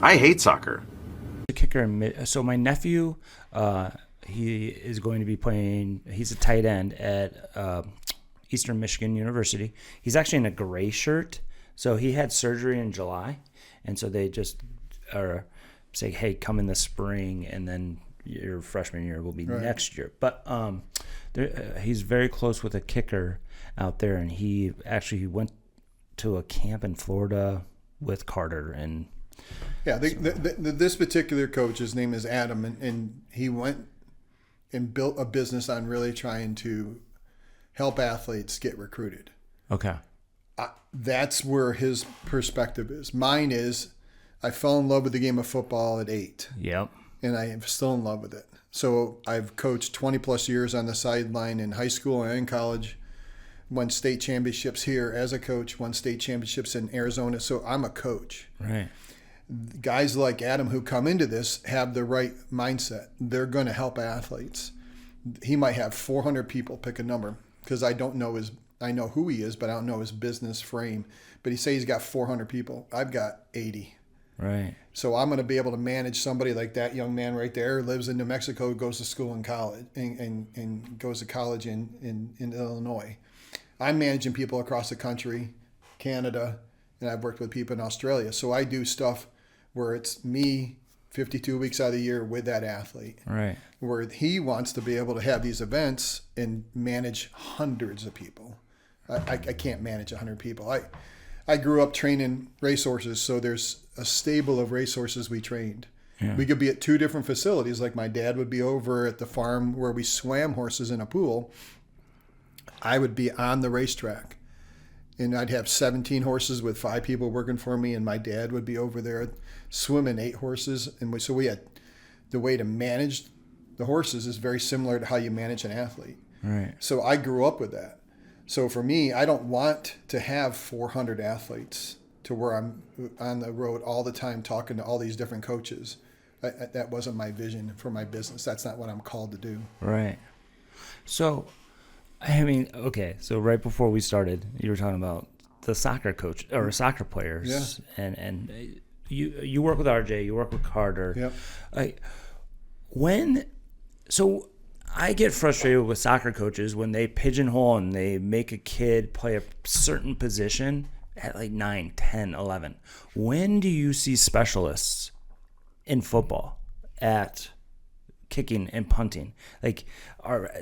I hate soccer. The kicker. So my nephew, he is going to be playing. He's a tight end at Eastern Michigan University. He's actually in a gray shirt. So he had surgery in July, and so they just are saying, "Hey, come in the spring, and then your freshman year will be next year." But he's very close with a kicker out there, and he actually went to a camp in Florida with Carter. And this particular coach, his name is Adam, and he went and built a business on really trying to help athletes get recruited. Okay. That's where his perspective is. Mine is, I fell in love with the game of football at 8. Yep. And I am still in love with it. So I've coached 20 plus years on the sideline in high school and in college. Won state championships here as a coach. Won state championships in Arizona. So I'm a coach. Right. Guys like Adam who come into this have the right mindset. They're going to help athletes. He might have 400 people, pick a number, because I know who he is, but I don't know his business frame. But he says he's got 400 people. I've got 80. Right. So I'm going to be able to manage somebody like that young man right there, lives in New Mexico, goes to school in college, and goes to college in Illinois. I'm managing people across the country, Canada, and I've worked with people in Australia. So I do stuff where it's me 52 weeks out of the year with that athlete. Right. Where he wants to be able to have these events and manage hundreds of people. I can't manage 100 people. I grew up training racehorses, so there's a stable of racehorses we trained. Yeah. We could be at 2 different facilities. Like my dad would be over at the farm where we swam horses in a pool. I would be on the racetrack. And I'd have 17 horses with 5 people working for me, and my dad would be over there swimming 8 horses. And so we had the way to manage the horses is very similar to how you manage an athlete. Right. So I grew up with that. So for me, I don't want to have 400 athletes to where I'm on the road all the time talking to all these different coaches. That wasn't my vision for my business. That's not what I'm called to do. Right. So, I mean, okay. So right before we started, you were talking about the soccer coach or soccer players. Yeah. And you work with RJ, you work with Carter. Yep. So I get frustrated with soccer coaches when they pigeonhole and they make a kid play a certain position at like 9, 10, 11. When do you see specialists in football at kicking and punting? Like,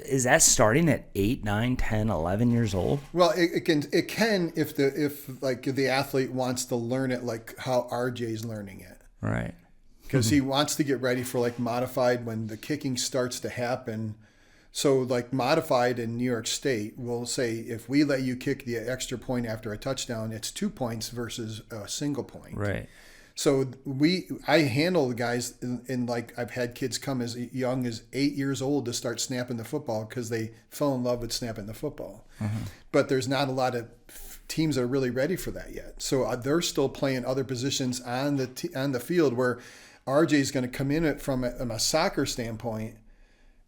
is that starting at 8, 9, 10, 11 years old? Well, it can if the athlete wants to learn it like how RJ's learning it. Right. Because he wants to get ready for like modified when the kicking starts to happen. So like modified in New York State will say if we let you kick the extra point after a touchdown, it's 2 points versus a single point. Right. So I handle the guys in like I've had kids come as young as 8 years old to start snapping the football because they fell in love with snapping the football. Mm-hmm. But there's not a lot of teams that are really ready for that yet. So they're still playing other positions on the field where RJ is going to come in from a soccer standpoint,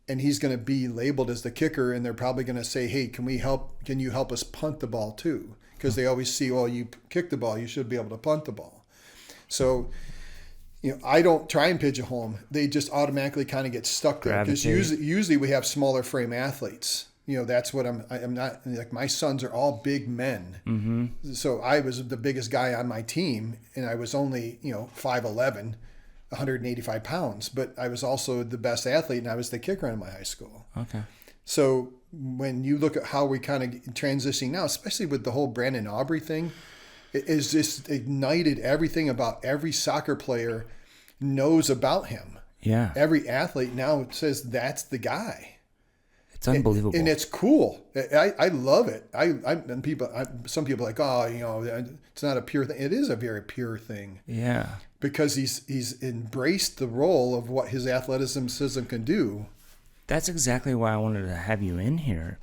and he's going to be labeled as the kicker, and they're probably going to say, "Hey, can you help us punt the ball too?" Because they always see, "Well, you kick the ball, you should be able to punt the ball." So, I don't try and pigeonhole them. They just automatically kind of get stuck there because usually we have smaller frame athletes. That's what I'm not like. My sons are all big men. Mm-hmm. So I was the biggest guy on my team, and I was only 5'11". 185 pounds, but I was also the best athlete, and I was the kicker in my high school. Okay. So when you look at how we kind of transitioning now, especially with the whole Brandon Aubrey thing, it is just ignited everything about every soccer player knows about him. Yeah. Every athlete now says that's the guy. It's unbelievable. And it's cool. I love it. Some people are like, it's not a pure thing. It is a very pure thing. Yeah. Because he's embraced the role of what his athleticism can do. That's exactly why I wanted to have you in here,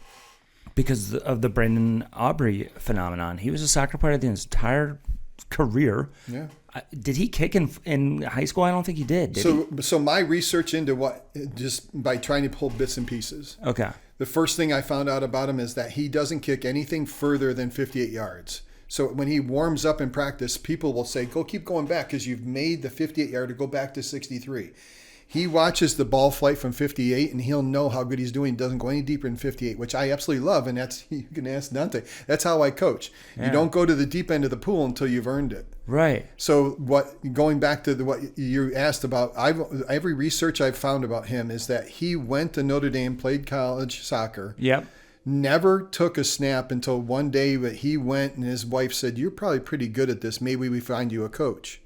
because of the Brandon Aubrey phenomenon. He was a soccer player the entire career. Yeah. Did he kick in high school? I don't think he did. So my research into just by trying to pull bits and pieces. Okay. The first thing I found out about him is that he doesn't kick anything further than 58 yards. So when he warms up in practice, people will say, go keep going back because you've made the 58-yarder go back to 63. He watches the ball flight from 58, and he'll know how good he's doing. He doesn't go any deeper than 58, which I absolutely love, and that's, you can ask Dante. That's how I coach. Yeah. You don't go to the deep end of the pool until you've earned it. Right. So going back to what you asked about, every research I've found about him is that he went to Notre Dame, played college soccer. Yep. Never took a snap until one day that he went and his wife said, you're probably pretty good at this. Maybe we find you a coach.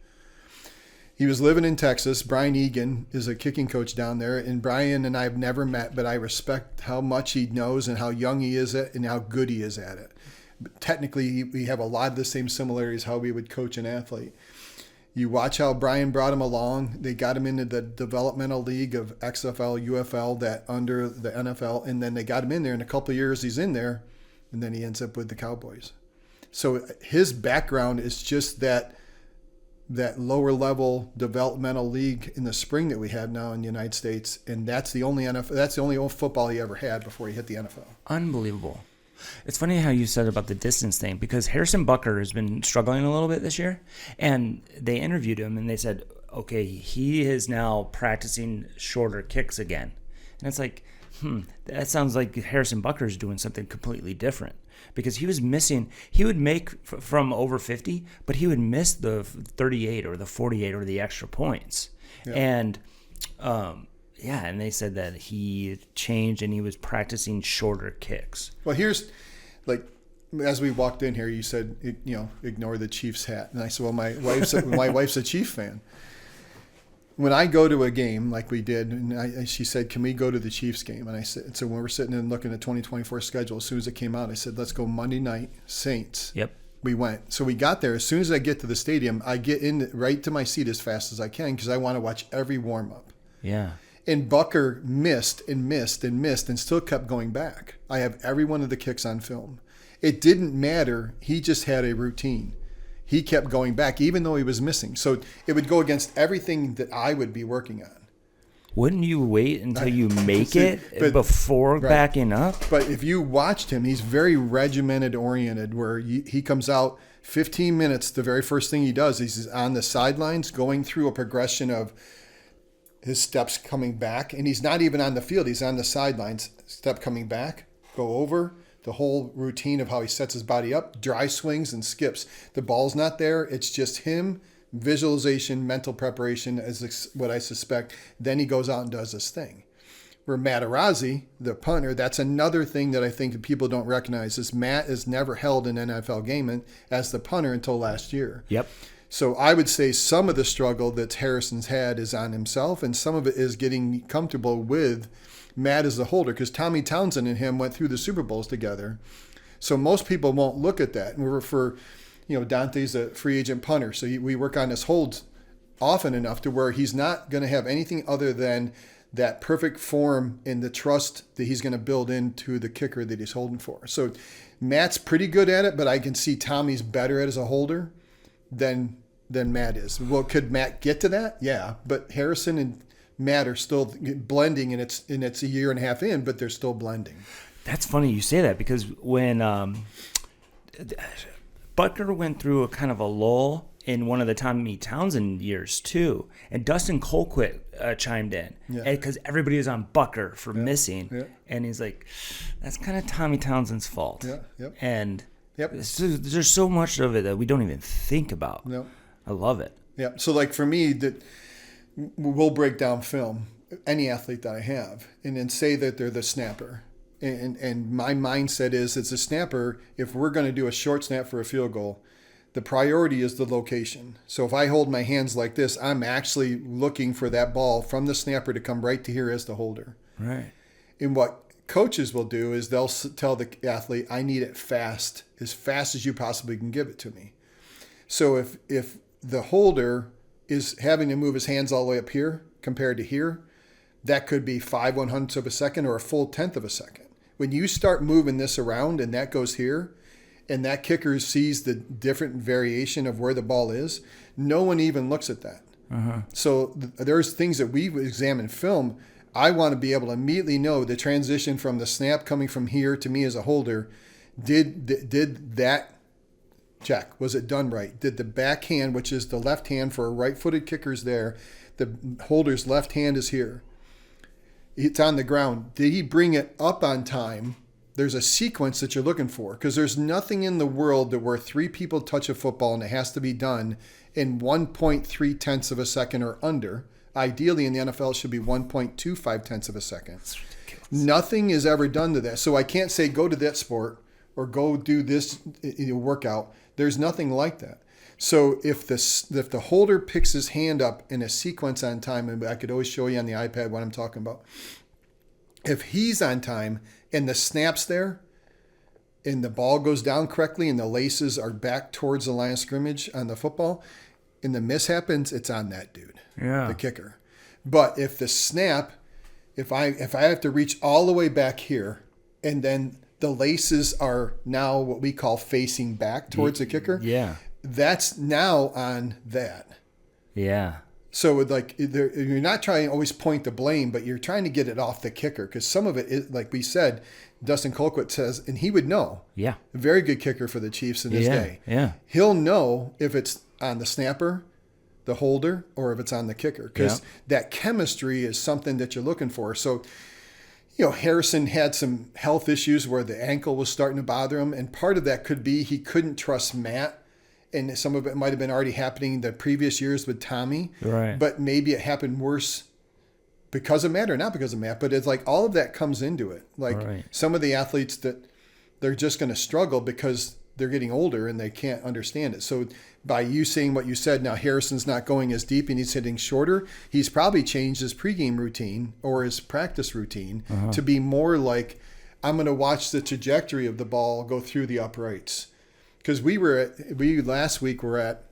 He was living in Texas. Brian Egan is a kicking coach down there. And Brian and I have never met, but I respect how much he knows and how young he is at and how good he is at it. But technically, we have a lot of the same similarities how we would coach an athlete. You watch how Brian brought him along. They got him into the developmental league of XFL, UFL, that under the NFL. And then they got him in there. In a couple of years, he's in there. And then he ends up with the Cowboys. So his background is just that lower level developmental league in the spring that we have now in the United States, and that's the only NFL. That's the only football he ever had before he hit the NFL. Unbelievable. It's funny how you said about the distance thing, because Harrison Bucker has been struggling a little bit this year, and they interviewed him and they said, okay, he is now practicing shorter kicks again, and it's like, that sounds like Harrison Bucker is doing something completely different. Because he was missing, he would make from over 50, but he would miss the 38 or the 48 or the extra points. Yeah. And, and they said that he changed and he was practicing shorter kicks. Well, here's, like, as we walked in here, you said, ignore the Chiefs hat. And I said, well, my wife's a Chief fan. When I go to a game like we did, and she said, can we go to the Chiefs game? And I said, so when we're sitting and looking at 2024 schedule, as soon as it came out, I said, let's go Monday night, Saints. Yep. We went. So we got there. As soon as I get to the stadium, I get in right to my seat as fast as I can because I want to watch every warm-up. Yeah. And Bucker missed and missed and missed and still kept going back. I have every one of the kicks on film. It didn't matter. He just had a routine. He kept going back, even though he was missing. So it would go against everything that I would be working on. Wouldn't you wait until you make it before backing up? But if you watched him, he's very regimented oriented, where he comes out 15 minutes. The very first thing he does is he's on the sidelines going through a progression of his steps coming back. And he's not even on the field. He's on the sidelines, step coming back, go over. The whole routine of how he sets his body up, dry swings and skips. The ball's not there. It's just him, visualization, mental preparation is what I suspect. Then he goes out and does this thing. Where Materazzi, the punter, that's another thing that I think that people don't recognize is Matt is never held an NFL game as the punter until last year. Yep. So I would say some of the struggle that Harrison's had is on himself, and some of it is getting comfortable with Matt as the holder, because Tommy Townsend and him went through the Super Bowls together. So most people won't look at that. And Dante's a free agent punter, so we work on his holds often enough to where he's not going to have anything other than that perfect form and the trust that he's going to build into the kicker that he's holding for. So Matt's pretty good at it, but I can see Tommy's better at it as a holder than Matt is. Well, could Matt get to that? Yeah, but Harrison and Matt are still blending, and it's a year and a half in, but they're still blending. That's funny you say that, because when Butker went through a kind of a lull in one of the Tommy Townsend years too, and Dustin Colquitt chimed in because everybody was on Butker for missing, and he's like, that's kind of Tommy Townsend's fault. Yeah. Yep. And there's so much of it that we don't even think about. Yep. I love it. Yeah. So like for me, that we'll break down film, any athlete that I have, and then say that they're the snapper. And my mindset is, as a snapper, if we're going to do a short snap for a field goal, the priority is the location. So if I hold my hands like this, I'm actually looking for that ball from the snapper to come right to here as the holder. Right. And what coaches will do is they'll tell the athlete, I need it fast as you possibly can give it to me. So if the holder is having to move his hands all the way up here compared to here, that could be 5/100ths of a second or a full 1/10 of a second. When you start moving this around and that goes here, and that kicker sees the different variation of where the ball is, no one even looks at that. So there's things that we examine film. I want to be able to immediately know the transition from the snap coming from here to me as a holder. Did that Check. Was it done right? Did the backhand, which is the left hand for a right-footed kicker's there, the holder's left hand is here. It's on the ground. Did he bring it up on time? There's a sequence that you're looking for, because there's nothing in the world that where 3 people touch a football and it has to be done in 1.3 tenths of a second or under. Ideally in the NFL it should be 1.25 tenths of a second. Nothing is ever done to that. So I can't say go to that sport or go do this workout. There's nothing like that. So if the holder picks his hand up in a sequence on time, and I could always show you on the iPad what I'm talking about. If he's on time and the snap's there and the ball goes down correctly and the laces are back towards the line of scrimmage on the football and the miss happens, it's on that dude, the kicker. But if the snap, if I have to reach all the way back here and then the laces are now what we call facing back towards the kicker, that's now on that. Yeah. So you're not trying to always point the blame, but you're trying to get it off the kicker, because some of it is, like we said, Dustin Colquitt says, and he would know. Yeah. A very good kicker for the Chiefs in his day. Yeah. He'll know if it's on the snapper, the holder, or if it's on the kicker, because that chemistry is something that you're looking for. So, Harrison had some health issues where the ankle was starting to bother him, and part of that could be he couldn't trust Matt. And some of it might have been already happening the previous years with Tommy. Right. But maybe it happened worse because of Matt or not because of Matt. But it's like all of that comes into it. Like some of the athletes that they're just going to struggle because they're getting older and they can't understand it. So by you saying what you said, now Harrison's not going as deep and he's hitting shorter, he's probably changed his pregame routine or his practice routine to be more like, I'm going to watch the trajectory of the ball go through the uprights. Because last week were at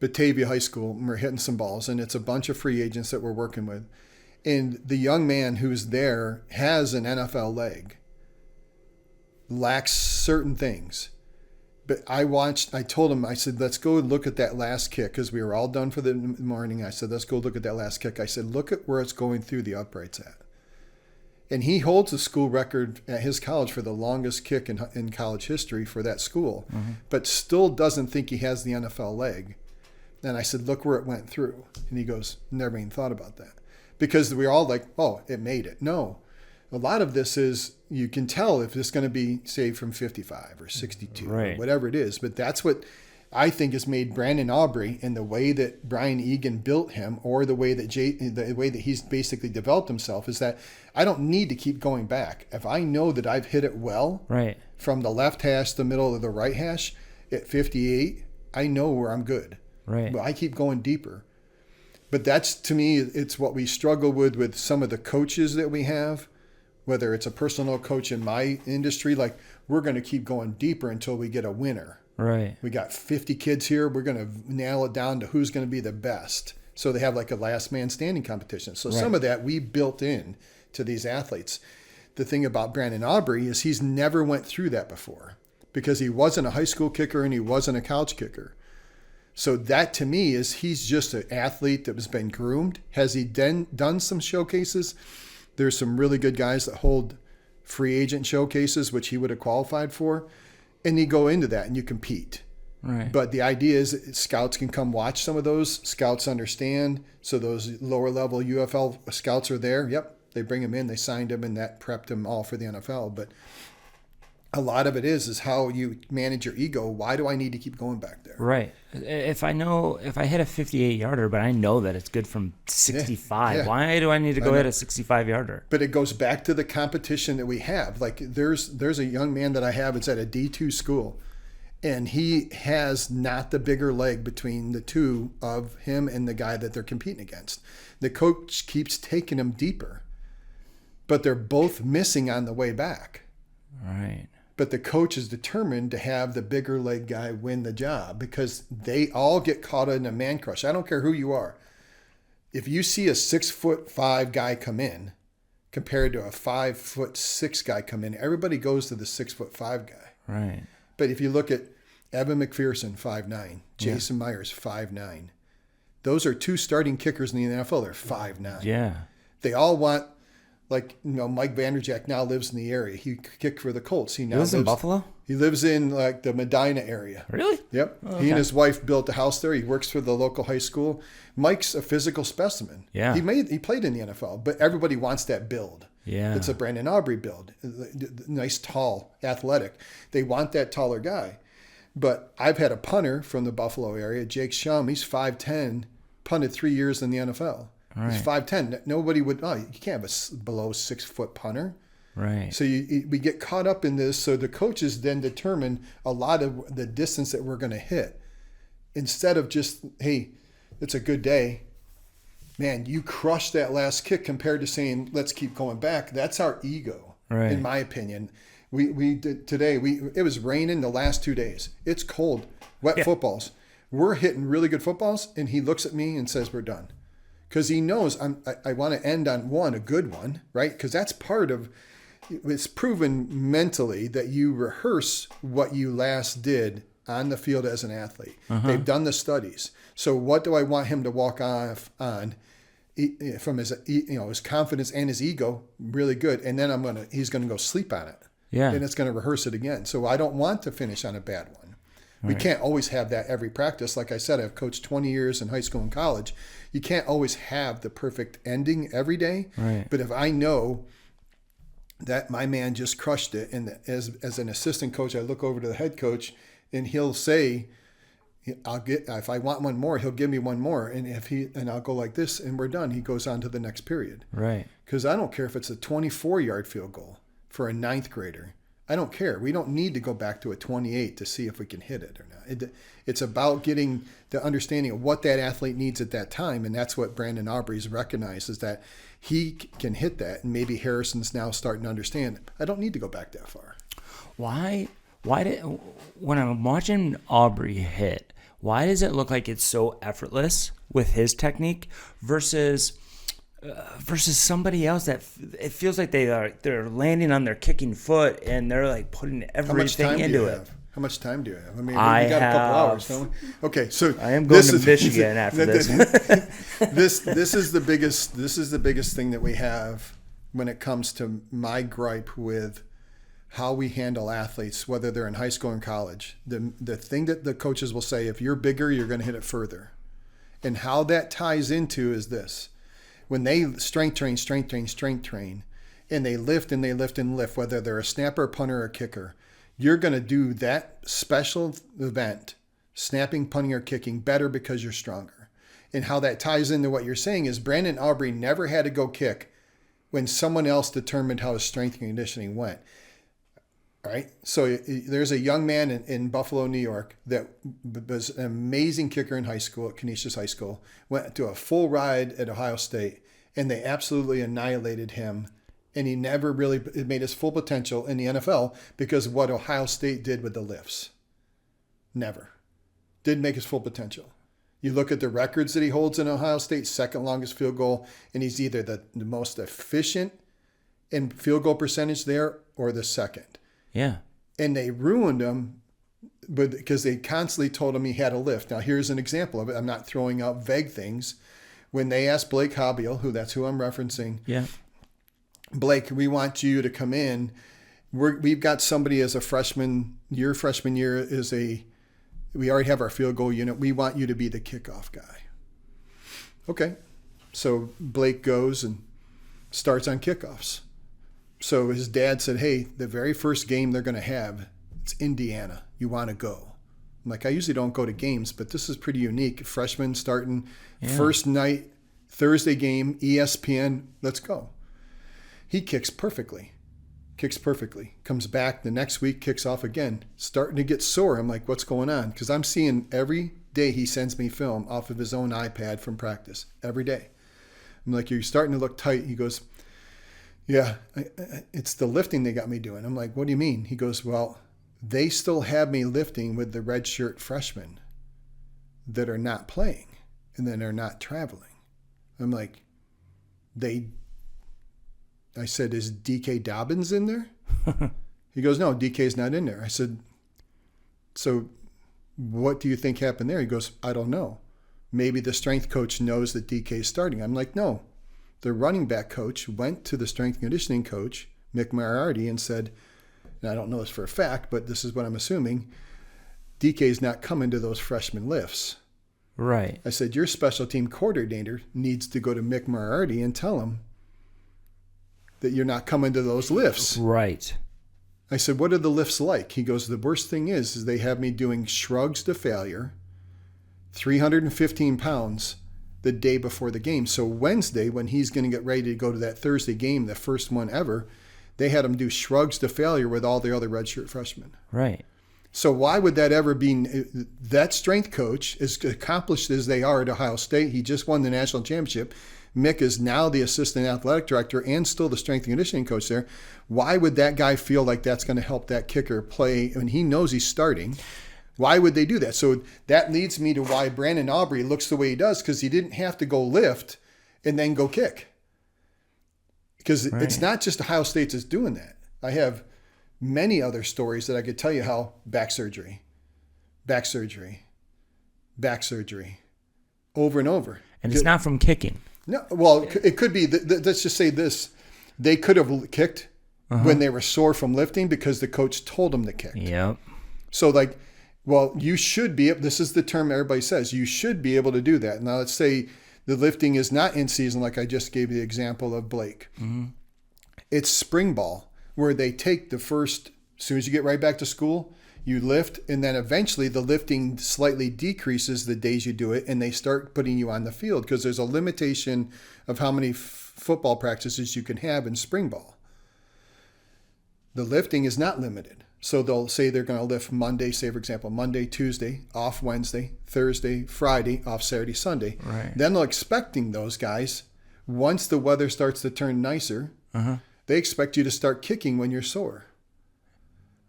Batavia High School and we're hitting some balls, and it's a bunch of free agents that we're working with. And the young man who's there has an NFL leg, lacks certain things. But I told him, I said, let's go look at that last kick, because we were all done for the morning. I said, let's go look at that last kick. I said, look at where it's going through the uprights at. And he holds a school record at his college for the longest kick in college history for that school, but still doesn't think he has the NFL leg. And I said, look where it went through. And he goes, never even thought about that. Because we're all like, oh, it made it. No. A lot of this is, you can tell if it's going to be, say, from 55 or 62 or whatever it is. But that's what I think has made Brandon Aubrey, and the way that Brian Egan built him, or the way that he's basically developed himself, is that I don't need to keep going back. If I know that I've hit it well from the left hash to the middle of the right hash at 58, I know where I'm good. Right. But I keep going deeper. But that's, to me, it's what we struggle with some of the coaches that we have, whether it's a personal coach in my industry, like we're going to keep going deeper until we get a winner. Right. We got 50 kids here. We're going to nail it down to who's going to be the best. So they have like a last man standing competition. So some of that we built in to these athletes. The thing about Brandon Aubrey is he's never went through that before, because he wasn't a high school kicker and he wasn't a college kicker. So that to me is he's just an athlete that has been groomed. Has he done some showcases? There's some really good guys that hold free agent showcases, which he would have qualified for. And you go into that and you compete. Right. But the idea is scouts can come watch some of those. Scouts understand. So those lower level UFL scouts are there. Yep. They bring them in. They signed them, and that prepped them all for the NFL. But a lot of it is how you manage your ego. Why do I need to keep going back there? Right. If I hit a 58-yarder, but I know that it's good from 65, why do I need to go hit a 65-yarder? But it goes back to the competition that we have. Like there's a young man that I have. It's at a D2 school, and he has not the bigger leg between the two of him and the guy that they're competing against. The coach keeps taking him deeper, but they're both missing on the way back. Right. But the coach is determined to have the bigger leg guy win the job, because they all get caught in a man crush. I don't care who you are. If you see a 6'5" guy come in compared to a 5'6" guy come in, everybody goes to the 6'5" guy. Right. But if you look at Evan McPherson, 5'9", Jason Myers, 5'9", those are two starting kickers in the NFL. They're 5'9". Yeah. They all want Like, Mike Vanderjagt now lives in the area. He kicked for the Colts. He now lives in Buffalo? He lives in like the Medina area. Really? Yep. Oh, okay. He and his wife built a house there. He works for the local high school. Mike's a physical specimen. Yeah. He played in the NFL, but everybody wants that build. Yeah. It's a Brandon Aubrey build. Nice, tall, athletic. They want that taller guy. But I've had a punter from the Buffalo area, Jake Shum. He's 5'10", punted 3 years in the NFL. Right. He's 5'10". Nobody would, you can't have a below 6 foot punter. Right. So we get caught up in this. So the coaches then determine a lot of the distance that we're going to hit. Instead of just, hey, it's a good day. Man, you crushed that last kick compared to saying, let's keep going back. That's our ego, right. in my opinion. We did today. It was raining the last 2 days. It's cold, wet footballs. We're hitting really good footballs, and he looks at me and says, we're done. Because he knows I want to end on a good one, right? Because that's part of, it's proven mentally that you rehearse what you last did on the field as an athlete. They've done the studies. So what do I want him to walk off on from his confidence and his ego? Really good. And then he's going to go sleep on it. Yeah. And it's going to rehearse it again. So I don't want to finish on a bad one. We can't always have that every practice. Like I said, I've coached 20 years in high school and college. You can't always have the perfect ending every day. Right. But if I know that my man just crushed it, and as an assistant coach, I look over to the head coach, and he'll say, if I want one more, he'll give me one more, and I'll go like this, and we're done. He goes on to the next period. Right. Because I don't care if it's a 24-yard field goal for a ninth grader. I don't care. We don't need to go back to a 28 to see if we can hit it or not. It's about getting the understanding of what that athlete needs at that time, and that's what Brandon Aubrey's recognized, is that he can hit that, and maybe Harrison's now starting to understand, I don't need to go back that far. Why when I'm watching Aubrey hit, why does it look like it's so effortless with his technique versus somebody else that it feels like they're landing on their kicking foot and they're like putting everything into it? How much time do you have? I mean, we got a couple hours, don't we? Okay, so I am going to Michigan after this. This is the biggest thing that we have when it comes to my gripe with how we handle athletes, whether they're in high school or college. The thing that the coaches will say, if you're bigger, you're going to hit it further. And how that ties into is this. When they strength train, and they lift and they lift and lift, whether they're a snapper, punter, or kicker, you're going to do that special event, snapping, punting, or kicking, better because you're stronger. And how that ties into what you're saying is Brandon Aubrey never had to go kick when someone else determined how his strength and conditioning went. All right? So there's a young man in Buffalo, New York, that was an amazing kicker in high school, at Canisius High School, went to a full ride at Ohio State, and they absolutely annihilated him. And he never really made his full potential in the NFL because of what Ohio State did with the lifts. Never. Didn't make his full potential. You look at the records that he holds in Ohio State, second longest field goal, and he's either the most efficient in field goal percentage there or the second. Yeah. And they ruined him because they constantly told him he had a lift. Now, here's an example of it. I'm not throwing out vague things. When they asked Blake Hobbiel, that's who I'm referencing. Yeah. Blake, we want you to come in. We've got somebody as a freshman. Your freshman year we already have our field goal unit. We want you to be the kickoff guy. Okay. So Blake goes and starts on kickoffs. So his dad said, hey, the very first game they're going to have, it's Indiana. You want to go? I'm like, I usually don't go to games, but this is pretty unique. Freshman starting first night, Thursday game, ESPN, let's go. He kicks perfectly. Comes back the next week, kicks off again. Starting to get sore. I'm like, what's going on? Because I'm seeing every day he sends me film off of his own iPad from practice. Every day. I'm like, you're starting to look tight. He goes, yeah, it's the lifting they got me doing. I'm like, what do you mean? He goes, well, they still have me lifting with the redshirt freshmen that are not playing and then are not traveling. I'm like, I said, is DK Dobbins in there? He goes, no, DK's not in there. I said, so what do you think happened there? He goes, I don't know. Maybe the strength coach knows that DK's starting. I'm like, no, the running back coach went to the strength and conditioning coach, Mick Moriarty, and said, and I don't know this for a fact, but this is what I'm assuming, DK's not coming to those freshman lifts. Right. I said, your special team coordinator needs to go to Mick Moriarty and tell him that you're not coming to those lifts. Right. I said, what are the lifts like? He goes, the worst thing is they have me doing shrugs to failure, 315 pounds the day before the game. So Wednesday, when he's going to get ready to go to that Thursday game, the first one ever, they had him do shrugs to failure with all the other redshirt freshmen. Right. So why would that ever be? That strength coach, as accomplished as they are at Ohio State, he just won the national championship. Mick is now the assistant athletic director and still the strength and conditioning coach there. Why would that guy feel like that's going to help that kicker play when he knows he's starting? Why would they do that? So that leads me to why Brandon Aubrey looks the way he does, because he didn't have to go lift and then go kick. Because it's not just Ohio State that's doing that. I have many other stories that I could tell you how back surgery, over and over. And it's not from kicking. No, well, it could be. Let's just say this: they could have kicked when they were sore from lifting because the coach told them to kick. Yep. So, like, well, you should be. This is the term everybody says. You should be able to do that. Now, let's say the lifting is not in season, like I just gave you the example of Blake. Mm-hmm. It's spring ball, where they take the first. As soon as you get right back to school, you lift, and then eventually the lifting slightly decreases the days you do it, and they start putting you on the field because there's a limitation of how many football practices you can have in spring ball. The lifting is not limited. So they'll say they're going to lift Monday, say, for example, Monday, Tuesday, off Wednesday, Thursday, Friday, off Saturday, Sunday. Right. Then they're expecting those guys, once the weather starts to turn nicer, they expect you to start kicking when you're sore.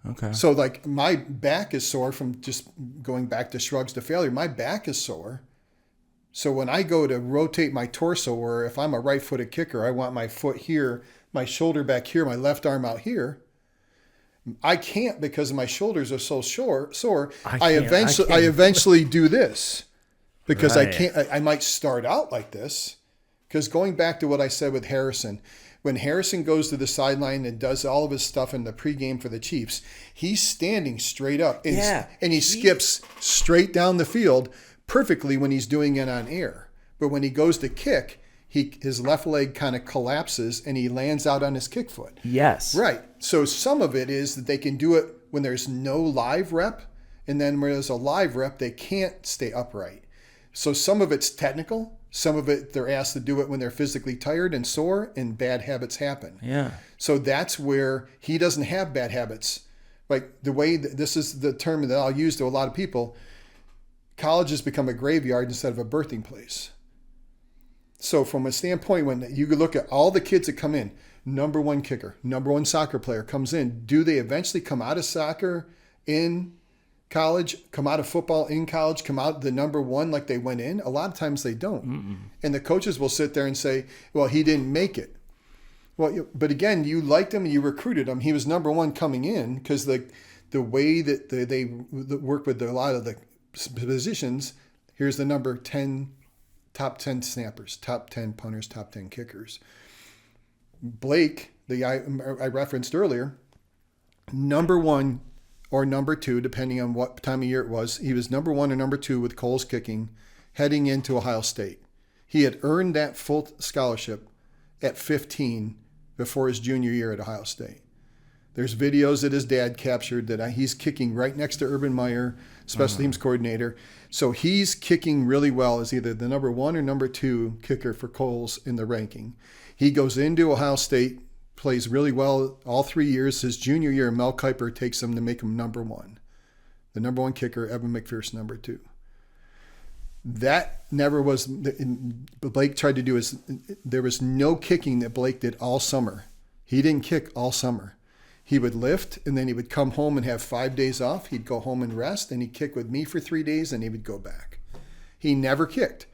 Okay. So, like, my back is sore from just going back to shrugs to failure. My back is sore. So when I go to rotate my torso, or if I'm a right-footed kicker, I want my foot here, my shoulder back here, my left arm out here. I can't because my shoulders are so sore. I eventually do this because I can't. I might start out like this because going back to what I said with Harrison. When Harrison goes to the sideline and does all of his stuff in the pregame for the Chiefs, he's standing straight up and he skips straight down the field perfectly when he's doing it on air. But when he goes to kick, his left leg kind of collapses and he lands out on his kick foot. Yes. Right. So some of it is that they can do it when there's no live rep, and then when there's a live rep, they can't stay upright. So some of it's technical. Some of it, they're asked to do it when they're physically tired and sore, and bad habits happen. Yeah. So that's where he doesn't have bad habits. Like the way this is the term that I'll use to a lot of people, college has become a graveyard instead of a birthing place. So from a standpoint, when you look at all the kids that come in, number one kicker, number one soccer player comes in, do they eventually come out of soccer in college, come out of football in college, come out the number one like they went in? A lot of times they don't. Mm-mm. And the coaches will sit there and say, well, he didn't make it. Well, but again, you liked him, you recruited him. He was number one coming in because the way that they work with a lot of the positions, here's the number 10, top 10 snappers, top 10 punters, top 10 kickers. Blake, the guy I referenced earlier, number one or number two, depending on what time of year it was. He was number one or number two with Cole's kicking heading into Ohio State. He had earned that full scholarship at 15 before his junior year at Ohio State. There's videos that his dad captured that he's kicking right next to Urban Meyer, special teams coordinator. So he's kicking really well as either the number one or number two kicker for Cole's in the ranking. He goes into Ohio State, plays really well all 3 years. His junior year, Mel Kiper takes him to make him number one. The number one kicker, Evan McPherson, number two. That never was, Blake tried to do is, there was no kicking that Blake did all summer. He didn't kick all summer. He would lift, and then he would come home and have 5 days off. He'd go home and rest, and he'd kick with me for 3 days, and he would go back. He never kicked.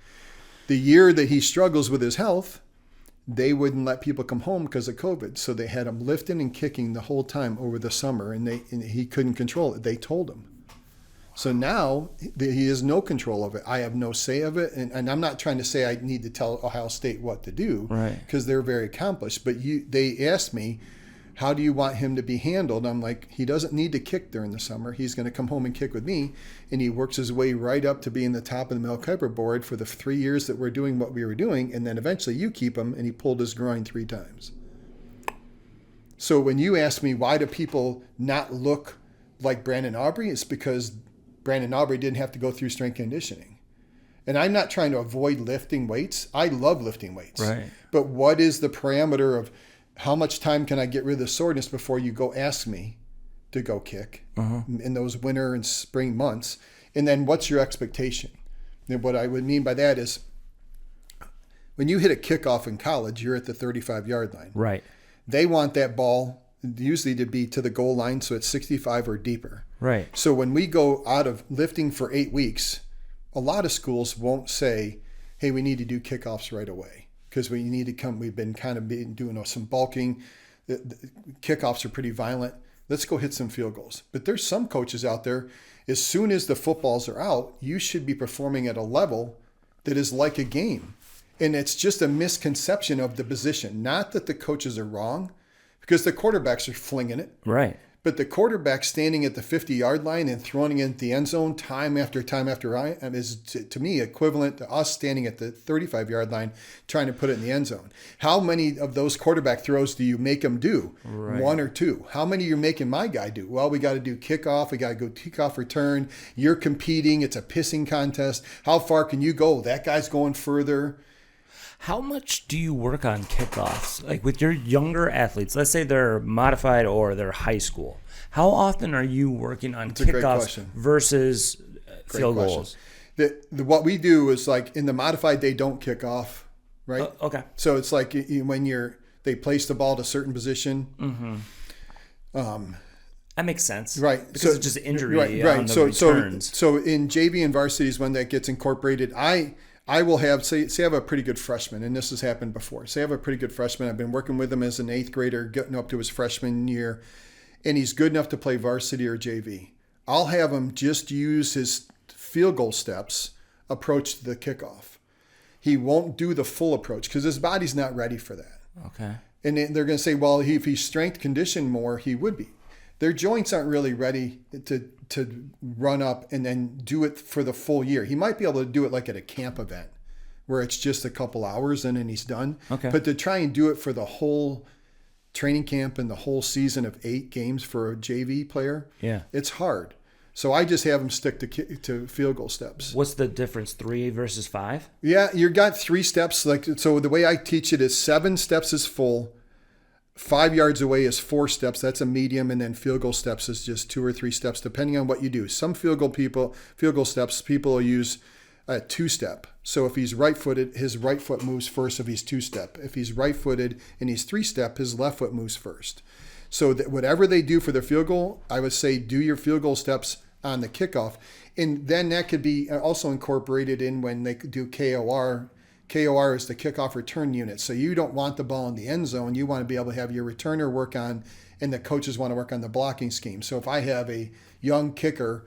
The year that he struggles with his health, they wouldn't let people come home because of COVID. So they had him lifting and kicking the whole time over the summer, and he couldn't control it. They told him. So now he has no control of it. I have no say of it. And I'm not trying to say I need to tell Ohio State what to do, Right. because they're very accomplished. But they asked me, how do you want him to be handled? I'm like, he doesn't need to kick during the summer. He's going to come home and kick with me. And he works his way right up to being the top of the Mel Kiper board for the 3 years that we're doing what we were doing. And then eventually you keep him, and he pulled his groin 3 times. So when you ask me, why do people not look like Brandon Aubrey? It's because Brandon Aubrey didn't have to go through strength conditioning. And I'm not trying to avoid lifting weights. I love lifting weights. Right. But what is the parameter of how much time can I get rid of the soreness before you go ask me to go kick in those winter and spring months? And then what's your expectation? And what I would mean by that is, when you hit a kickoff in college, you're at the 35-yard line. Right. They want that ball usually to be to the goal line, so it's 65 or deeper. Right. So when we go out of lifting for 8 weeks, a lot of schools won't say, hey, we need to do kickoffs right away, because we need to come. We've been doing some bulking. The kickoffs are pretty violent. Let's go hit some field goals. But there's some coaches out there, as soon as the footballs are out, you should be performing at a level that is like a game. And it's just a misconception of the position. Not that the coaches are wrong, because the quarterbacks are flinging it. Right. But the quarterback standing at the 50-yard line and throwing it in the end zone time after time after time is, to me, equivalent to us standing at the 35-yard line trying to put it in the end zone. How many of those quarterback throws do you make him do? Right. 1 or 2. How many are you making my guy do? Well, we got to do kickoff. We got to go kickoff return. You're competing. It's a pissing contest. How far can you go? That guy's going further. How much do you work on kickoffs? Like with your younger athletes, let's say they're modified or they're high school. How often are you working on kickoffs versus field goals? What we do is, like, in the modified, they don't kick off, right? Okay. So it's like when they place the ball at a certain position. Mm-hmm. That makes sense. Right. Because it's just injury So on the returns. So in JV and varsities, when that gets incorporated, I will have, say I have a pretty good freshman, and this has happened before. Say I have a pretty good freshman. I've been working with him as an 8th grader, getting up to his freshman year, and he's good enough to play varsity or JV. I'll have him just use his field goal steps approach to the kickoff. He won't do the full approach because his body's not ready for that. Okay. And they're going to say, well, if he's strength conditioned more, he would be. Their joints aren't really ready to run up and then do it for the full year. He might be able to do it like at a camp event where it's just a couple hours and then he's done. Okay. But to try and do it for the whole training camp and the whole season of 8 games for a JV player, it's hard. So I just have him stick to field goal steps. What's the difference, 3 versus 5? Yeah, you got 3 steps. So the way I teach it is 7 steps is full. 5 yards away is 4 steps. That's a medium. And then field goal steps is just 2 or 3 steps, depending on what you do. Some field goal steps, people will use a 2-step. So if he's right-footed, his right foot moves first if he's 2-step. If he's right-footed and he's 3-step, his left foot moves first. So that whatever they do for their field goal, I would say do your field goal steps on the kickoff. And then that could be also incorporated in when they do KOR. KOR is the kickoff return unit. So you don't want the ball in the end zone. You want to be able to have your returner work on, and the coaches want to work on the blocking scheme. So if I have a young kicker,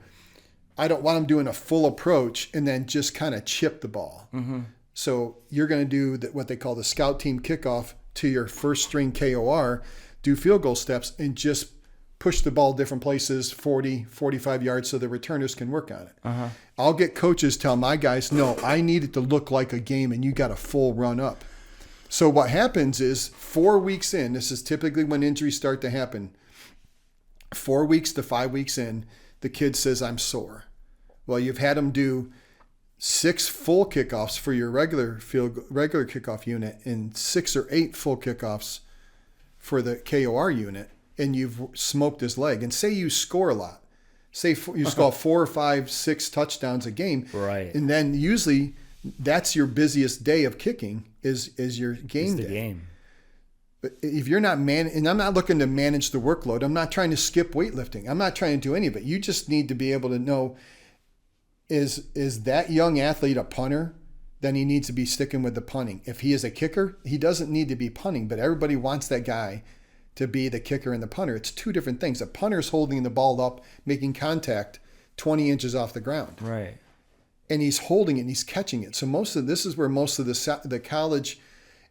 I don't want him doing a full approach and then just kind of chip the ball. Mm-hmm. So you're going to do what they call the scout team kickoff to your first string KOR, do field goal steps, and just push the ball different places, 40, 45 yards, so the returners can work on it. Uh-huh. I'll get coaches tell my guys, no, I need it to look like a game and you got a full run up. So what happens is 4 weeks in, this is typically when injuries start to happen, 4 weeks to 5 weeks in, the kid says, I'm sore. Well, you've had them do 6 full kickoffs for your regular kickoff unit and 6 or 8 full kickoffs for the KOR unit, and you've smoked his leg. And say you score a lot. Say you score 4 or 5, 6 touchdowns a game. Right. And then usually that's your busiest day of kicking is your game day. Game. But if you're not and I'm not looking to manage the workload. I'm not trying to skip weightlifting. I'm not trying to do any of it. You just need to be able to know, is that young athlete a punter? Then he needs to be sticking with the punting. If he is a kicker, he doesn't need to be punting, but everybody wants that guy to be the kicker and the punter. It's 2 different things. A punter's holding the ball up, making contact 20 inches off the ground. Right. And he's holding it and he's catching it. So this is where most of the college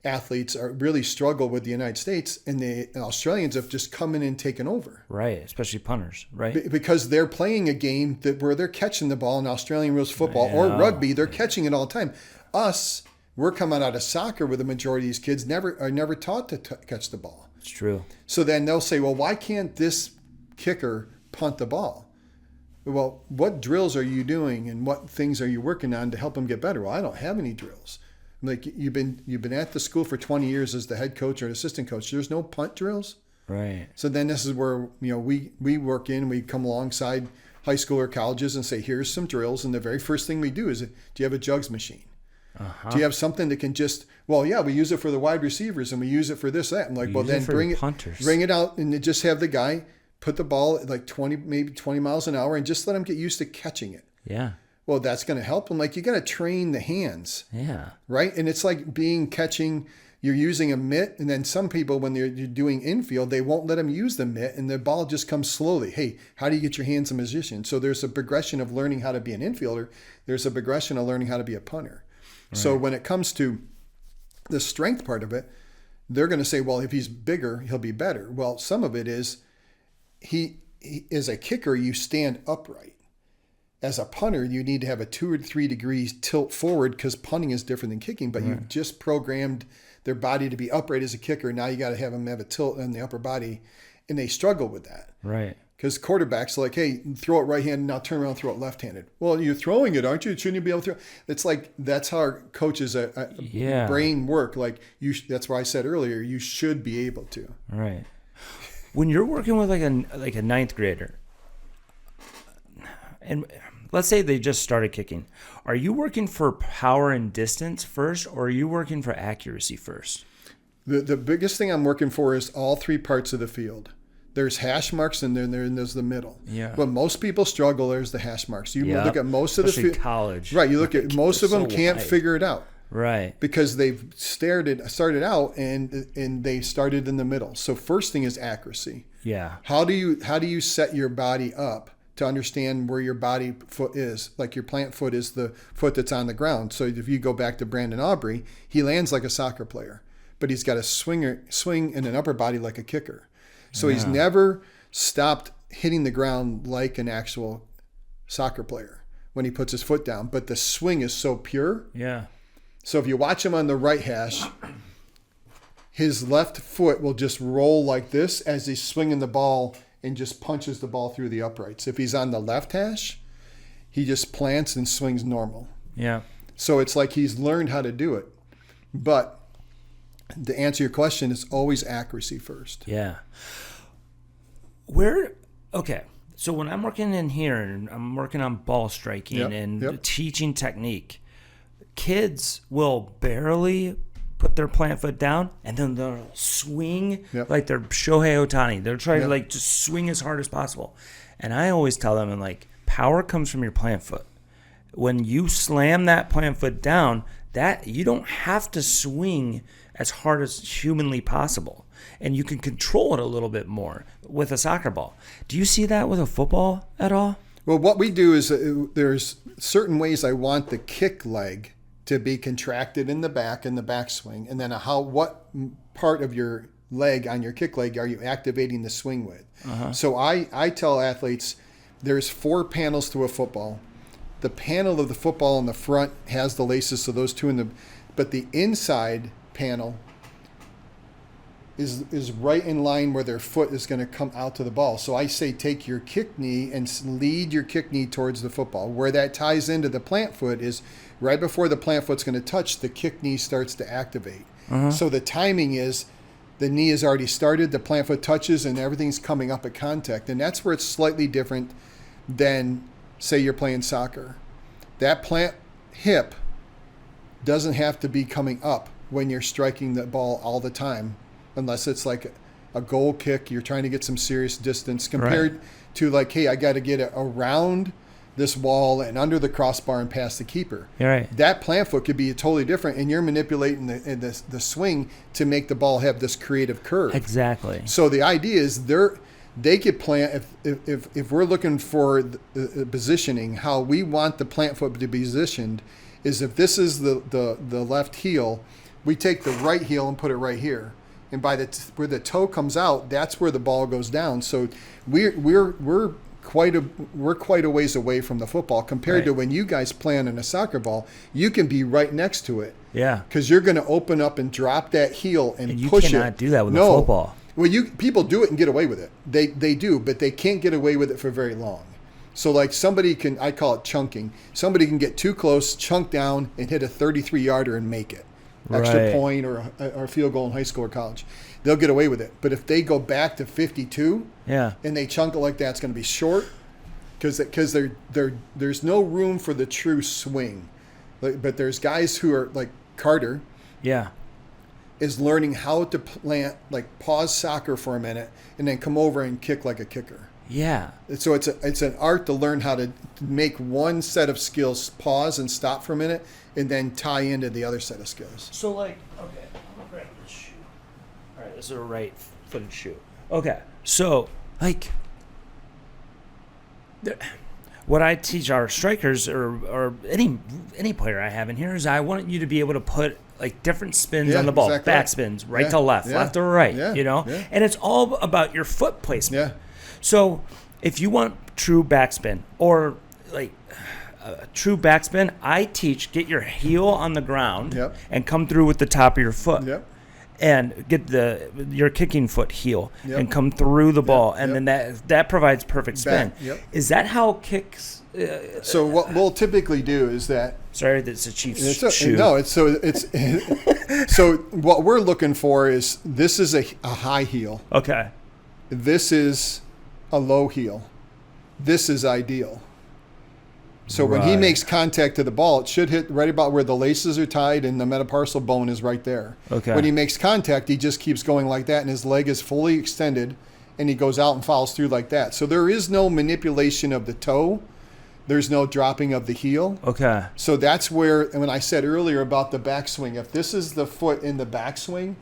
athletes are really struggle with the United States, and the Australians have just come in and taken over. Right, especially punters, right? Because they're playing a game where they're catching the ball in Australian rules football or rugby. They're catching it all the time. We're coming out of soccer where the majority of these kids are never taught to catch the ball. It's true. So then they'll say, well, why can't this kicker punt the ball? Well, what drills are you doing and what things are you working on to help them get better? Well, I don't have any drills. Like, you've been at the school for 20 years as the head coach or an assistant coach. There's no punt drills. Right. So then this is where, we work in, we come alongside high school or colleges and say, here's some drills. And the very first thing we do is, do you have a jugs machine? Do you have something that can just, we use it for the wide receivers and we use it for this, that. I'm like, then bring it out and just have the guy put the ball at like 20 miles an hour and just let him get used to catching it. Yeah. Well, that's going to help him. Like, you got to train the hands. Yeah. Right? And it's like you're using a mitt, and then some people, when you're doing infield, they won't let them use the mitt, and the ball just comes slowly. Hey, how do you get your hands in position? So there's a progression of learning how to be an infielder. There's a progression of learning how to be a punter. Right. So when it comes to the strength part of it, they're going to say, well, if he's bigger, he'll be better. Well, some of it is he as a kicker, you stand upright. As a punter, you need to have a 2 or 3 degrees tilt forward because punting is different than kicking, but you've just programmed their body to be upright as a kicker. Now you got to have them have a tilt in the upper body, and they struggle with that. Right. Because quarterbacks are like, hey, throw it right-handed, now turn around and throw it left-handed. Well, you're throwing it, aren't you? Shouldn't you be able to throw? It's like, that's how our coaches' brain work. Like, that's why I said earlier, you should be able to. Right. When you're working with like a ninth grader, and let's say they just started kicking, are you working for power and distance first, or are you working for accuracy first? The biggest thing I'm working for is all 3 parts of the field. There's hash marks and then there's the middle. Yeah. When most people struggle, there's the hash marks. You look at most of the field. College. Right. You look at most of them can't figure it out. Right. Because they've started out and they started in the middle. So first thing is accuracy. Yeah. How do you set your body up to understand where your body foot is? Like, your plant foot is the foot that's on the ground. So if you go back to Brandon Aubrey, he lands like a soccer player, but he's got a swing in an upper body like a kicker. So he's never stopped hitting the ground like an actual soccer player when he puts his foot down. But the swing is so pure. Yeah. So if you watch him on the right hash, his left foot will just roll like this as he's swinging the ball and just punches the ball through the uprights. If he's on the left hash, he just plants and swings normal. Yeah. So it's like he's learned how to do it. But to answer your question, it's always accuracy first. Yeah. Okay. So when I'm working in here and I'm working on ball striking and teaching technique, kids will barely put their plant foot down and then they'll swing like they're Shohei Ohtani. They'll try to just swing as hard as possible. And I always tell them, power comes from your plant foot. When you slam that plant foot down, that you don't have to swing as hard as humanly possible, and you can control it a little bit more with a soccer ball. Do you see that with a football at all? Well, what we do is there's certain ways I want the kick leg to be contracted in the backswing, and then what part of your leg on your kick leg are you activating the swing with? So I tell athletes there's 4 panels to a football. The panel of the football in the front has the laces, so those 2 but the inside panel is right in line where their foot is going to come out to the ball. So I say take your kick knee and lead your kick knee towards the football. Where that ties into the plant foot is right before the plant foot's going to touch, the kick knee starts to activate. So the timing is the knee has already started, the plant foot touches, and everything's coming up at contact. And that's where it's slightly different than, say, you're playing soccer. That plant hip doesn't have to be coming up when you're striking the ball all the time, unless it's like a goal kick, you're trying to get some serious distance compared to like, hey, I got to get it around this wall and under the crossbar and past the keeper. You're right. That plant foot could be totally different, and you're manipulating the swing to make the ball have this creative curve. Exactly. So the idea is they could plant if we're looking for the positioning, how we want the plant foot to be positioned is if this is the left heel, we take the right heel and put it right here. And by where the toe comes out, that's where the ball goes down. So we're quite a ways away from the football compared to when you guys play on a soccer ball. You can be right next to it. Yeah. Because you're going to open up and drop that heel and push it. You cannot do that with a football. Well, people do it and get away with it. They do, but they can't get away with it for very long. So like somebody can, I call it chunking. Somebody can get too close, chunk down, and hit a 33-yarder and make it. Extra point or a field goal in high school or college. They'll get away with it. But if they go back to 52 and they chunk it like that, it's going to be short because there's no room for the true swing. But there's guys who are like Carter. Yeah. Is learning how to pause soccer for a minute and then come over and kick like a kicker. Yeah. So it's an art to learn how to make one set of skills pause and stop for a minute and then tie into the other set of skills. So okay, I'm gonna grab this shoe. All right, this is a right-footed shoe. Okay, so what I teach our strikers or any player I have in here is I want you to be able to put different spins on the ball, exactly back spins, right to left, left to right, and it's all about your foot placement. Yeah. So if you want true backspin or true backspin, I teach get your heel on the ground and come through with the top of your foot. Yep. And get your kicking foot heel and come through the ball, and then that provides perfect spin. Is that how kicks? So what we'll typically do is that. Sorry, that's a Chiefs shoe. No, it's so what we're looking for is this is a high heel. Okay. This is a low heel. This is ideal. So when he makes contact to the ball, it should hit right about where the laces are tied and the metatarsal bone is right there. Okay. When he makes contact, he just keeps going like that, and his leg is fully extended, and he goes out and follows through like that. So there is no manipulation of the toe. There's no dropping of the heel. Okay. So that's where, and when I said earlier about the backswing, if this is the foot in the backswing,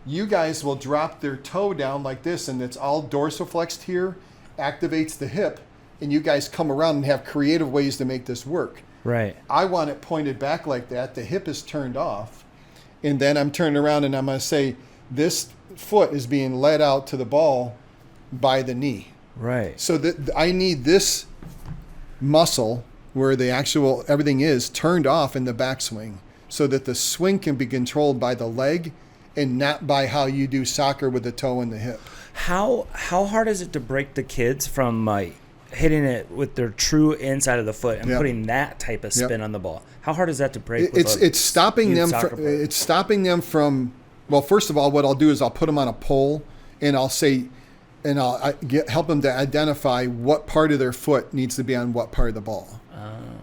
you guys will drop their toe down like this, and it's all dorsiflexed here, activates the hip, and you guys come around and have creative ways to make this work. Right. I want it pointed back like that. The hip is turned off. And then I'm turning around and I'm going to say, this foot is being led out to the ball by the knee. Right. So that I need this muscle where the actual everything is turned off in the backswing so that the swing can be controlled by the leg and not by how you do soccer with the toe and the hip. How hard is it to break the kids from hitting it with their true inside of the foot and putting that type of spin on the ball? How hard is that to break? It's stopping them from. Well, first of all, what I'll do is I'll put them on a pole and I'll say, and I'll help them to identify what part of their foot needs to be on what part of the ball.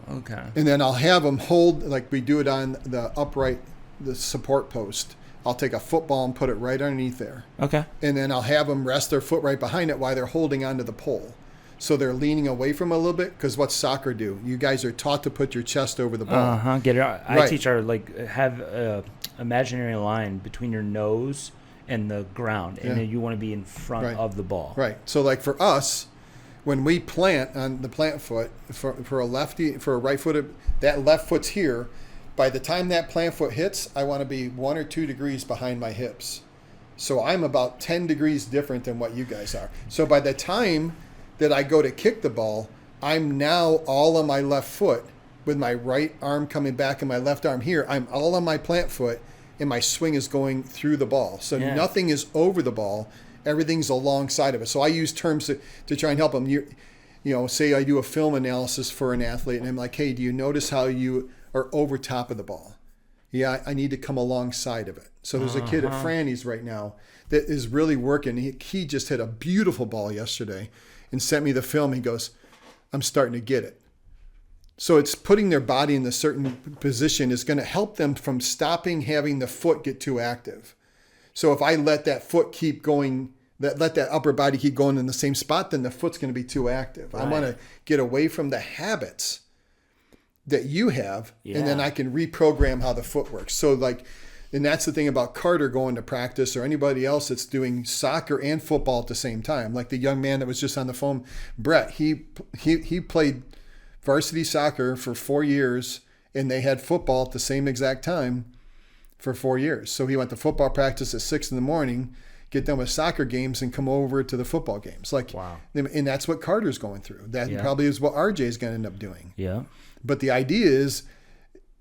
Okay. And then I'll have them hold like we do it on the support post. I'll take a football and put it right underneath there. Okay. And then I'll have them rest their foot right behind it while they're holding onto the pole. So they're leaning away from it a little bit because what's soccer do? You guys are taught to put your chest over the ball. Get it. I teach our have a imaginary line between your nose and the ground, and then you want to be in front of the ball. Right. So like for us, when we plant on the plant foot for a lefty, for a right footed, that left foot's here. By the time that plant foot hits, I want to be 1 or 2 degrees behind my hips. So I'm about 10 degrees different than what you guys are. So by the time that I go to kick the ball, I'm now all on my left foot with my right arm coming back and my left arm here. I'm all on my plant foot and my swing is going through the ball. So nothing is over the ball. Everything's alongside of it. So I use terms to try and help them. You know, say I do a film analysis for an athlete and I'm like, hey, do you notice how you are over top of the ball? Yeah, I need to come alongside of it. So there's a kid at Franny's right now that is really working. He just hit a beautiful ball yesterday and sent me the film. He goes, I'm starting to get it. So it's putting their body in a certain position is going to help them from stopping having the foot get too active. So if I let that foot keep going, let that upper body keep going in the same spot, then the foot's going to be too active. Right. I want to get away from the habits that you have, and then I can reprogram how the foot works. So like And that's the thing about Carter going to practice, or anybody else that's doing soccer and football at the same time. Like the young man that was just on the phone, Brett, he played varsity soccer for 4 years, and they had football at the same exact time for 4 years. So he went to football practice at 6 a.m, get done with soccer games, and come over to the football games. Like, wow. And that's what Carter's going through. That probably is what RJ is going to end up doing. Yeah. But the idea is,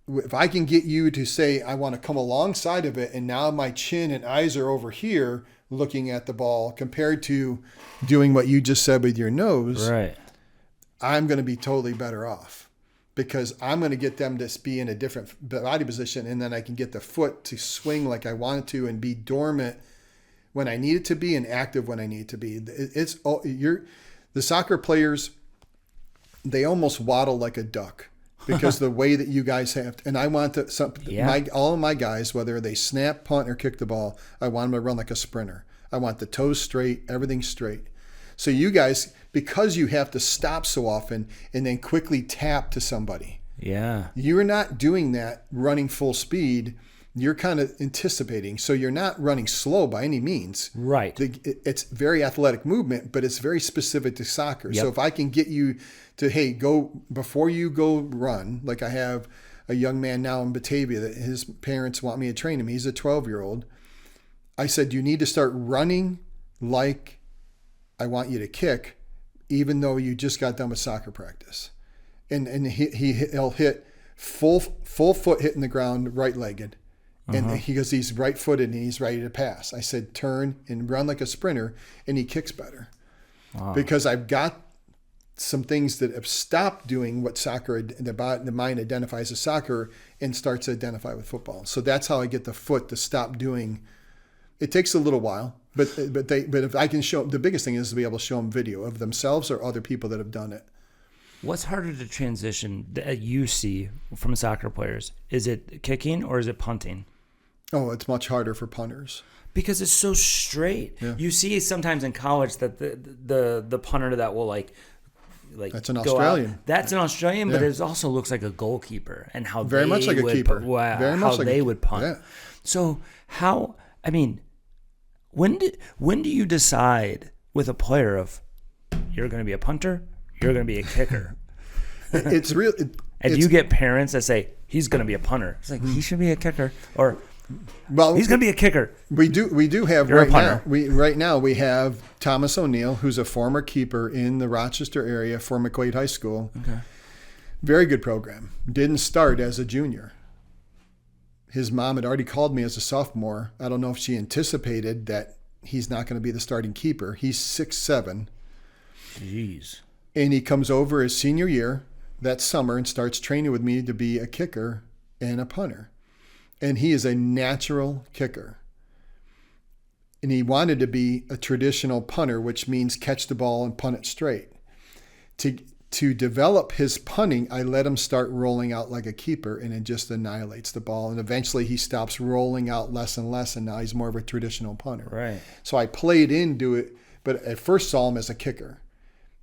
if I can get you to say, I want to come alongside of it, and now my chin and eyes are over here looking at the ball, compared to doing what you just said with your nose, right, I'm going to be totally better off, because I'm going to get them to be in a different body position, and then I can get the foot to swing like I want it to and be dormant when I need it to be and active when I need it to be. The soccer players, they almost waddle like a duck. Because the way that you guys have, and I want all of my guys, whether they snap, punt, or kick the ball, I want them to run like a sprinter. I want the toes straight, everything straight. So you guys, because you have to stop so often and then quickly tap to somebody, you're not doing that running full speed. You're kind of anticipating. So you're not running slow by any means. Right. It's very athletic movement, but it's very specific to soccer. Yep. So if I can get you to, hey, go before you go run, like I have a young man now in Batavia that his parents want me to train him. He's a 12-year-old. I said, you need to start running like I want you to kick, even though you just got done with soccer practice. And he'll hit full foot hitting the ground, right-legged. And he goes, he's right-footed and he's ready to pass. I said, turn and run like a sprinter, and he kicks better. Wow. Because I've got some things that have stopped doing what soccer, the mind identifies as soccer, and starts to identify with football. So that's how I get the foot to stop doing. It takes a little while, but if I can show, the biggest thing is to be able to show them video of themselves or other people that have done it. What's harder to transition that you see from soccer players? Is it kicking or is it punting? Oh, it's much harder for punters. Because it's so straight. Yeah. You see sometimes in college that the punter that will like that's an Australian. Out, that's an Australian, but it also looks like a goalkeeper and how very they much like would, a keeper. Wow, very how much like they would punt. Yeah. So when do you decide with a player of you're going to be a punter, you're going to be a kicker? It's real. And you get parents that say he's going to be a punter. It's like he should be a kicker, or he's going to be a kicker. We do have You're right now we have Thomas O'Neill, who's a former keeper in the Rochester area for McQuaid High School. Okay. Very good program. Didn't start as a junior. His mom had already called me as a sophomore. I don't know if she anticipated that he's not going to be the starting keeper. He's 6'7". Jeez. And he comes over his senior year that summer and starts training with me to be a kicker and a punter. And he is a natural kicker. And he wanted to be a traditional punter, which means catch the ball and punt it straight. To develop his punting, I let him start rolling out like a keeper, and it just annihilates the ball. And eventually he stops rolling out less and less, and now he's more of a traditional punter. Right. So I played into it, but at first saw him as a kicker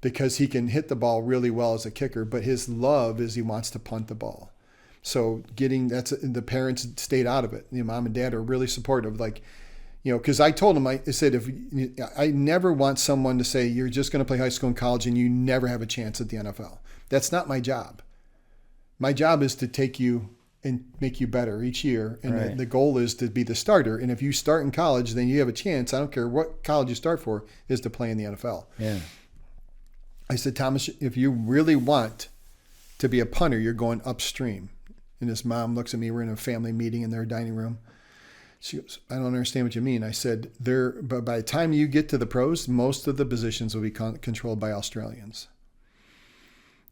because he can hit the ball really well as a kicker, but his love is he wants to punt the ball. So the parents stayed out of it. Mom and dad are really supportive. Because I told him, I said, I never want someone to say you're just going to play high school and college and you never have a chance at the NFL. That's not my job. My job is to take you and make you better each year. And right. the goal is to be the starter. And if you start in college, then you have a chance. I don't care what college you start for, is to play in the NFL. Yeah. I said, Thomas, if you really want to be a punter, you're going upstream. And his mom looks at me. We're in a family meeting in their dining room. She goes, I don't understand what you mean. I said, but by the time you get to the pros, most of the positions will be controlled by Australians.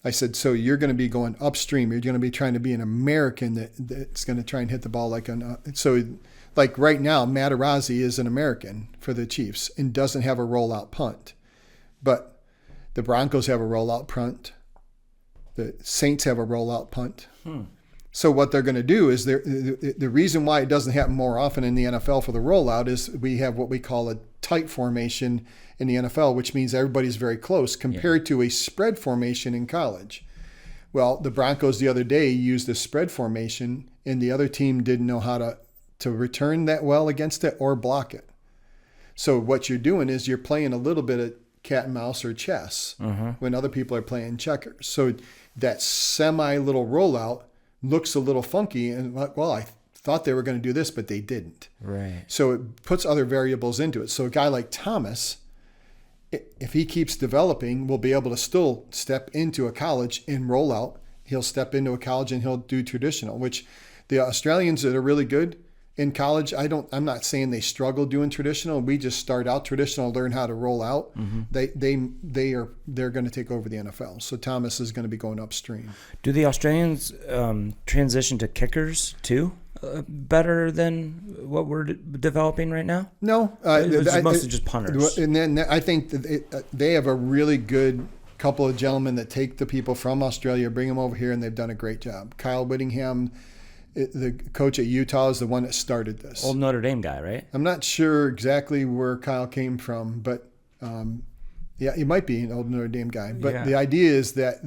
I said, so you're going to be going upstream. You're going to be trying to be an American that's going to try and hit the ball like like right now, Materazzi is an American for the Chiefs and doesn't have a rollout punt. But the Broncos have a rollout punt. The Saints have a rollout punt. So what they're going to do is the reason why it doesn't happen more often in the NFL for the rollout is we have what we call a tight formation in the NFL, which means everybody's very close compared to a spread formation in college. Well, the Broncos the other day used a spread formation, and the other team didn't know how to to return that well against it or block it. So what you're doing is you're playing a little bit of cat and mouse or chess when other people are playing checkers. So that semi little rollout looks a little funky and like, well, I thought they were going to do this, but they didn't. Right. So it puts other variables into it. So a guy like Thomas, if he keeps developing, will be able to still step into a college and roll out. He'll step into a college and he'll do traditional, which the Australians that are really good in college, I'm not saying they struggle doing traditional. We just start out traditional, learn how to roll out. They're going to take over the NFL. So Thomas is going to be going upstream. Do the Australians transition to kickers too? Better than what we're developing right now? No, it's mostly just punters. And then I think they have a really good couple of gentlemen that take the people from Australia, bring them over here, and they've done a great job. Kyle Whittingham, the coach at Utah, is the one that started this. Old Notre Dame guy, right? I'm not sure exactly where Kyle came from, but yeah, he might be an old Notre Dame guy. But the idea is that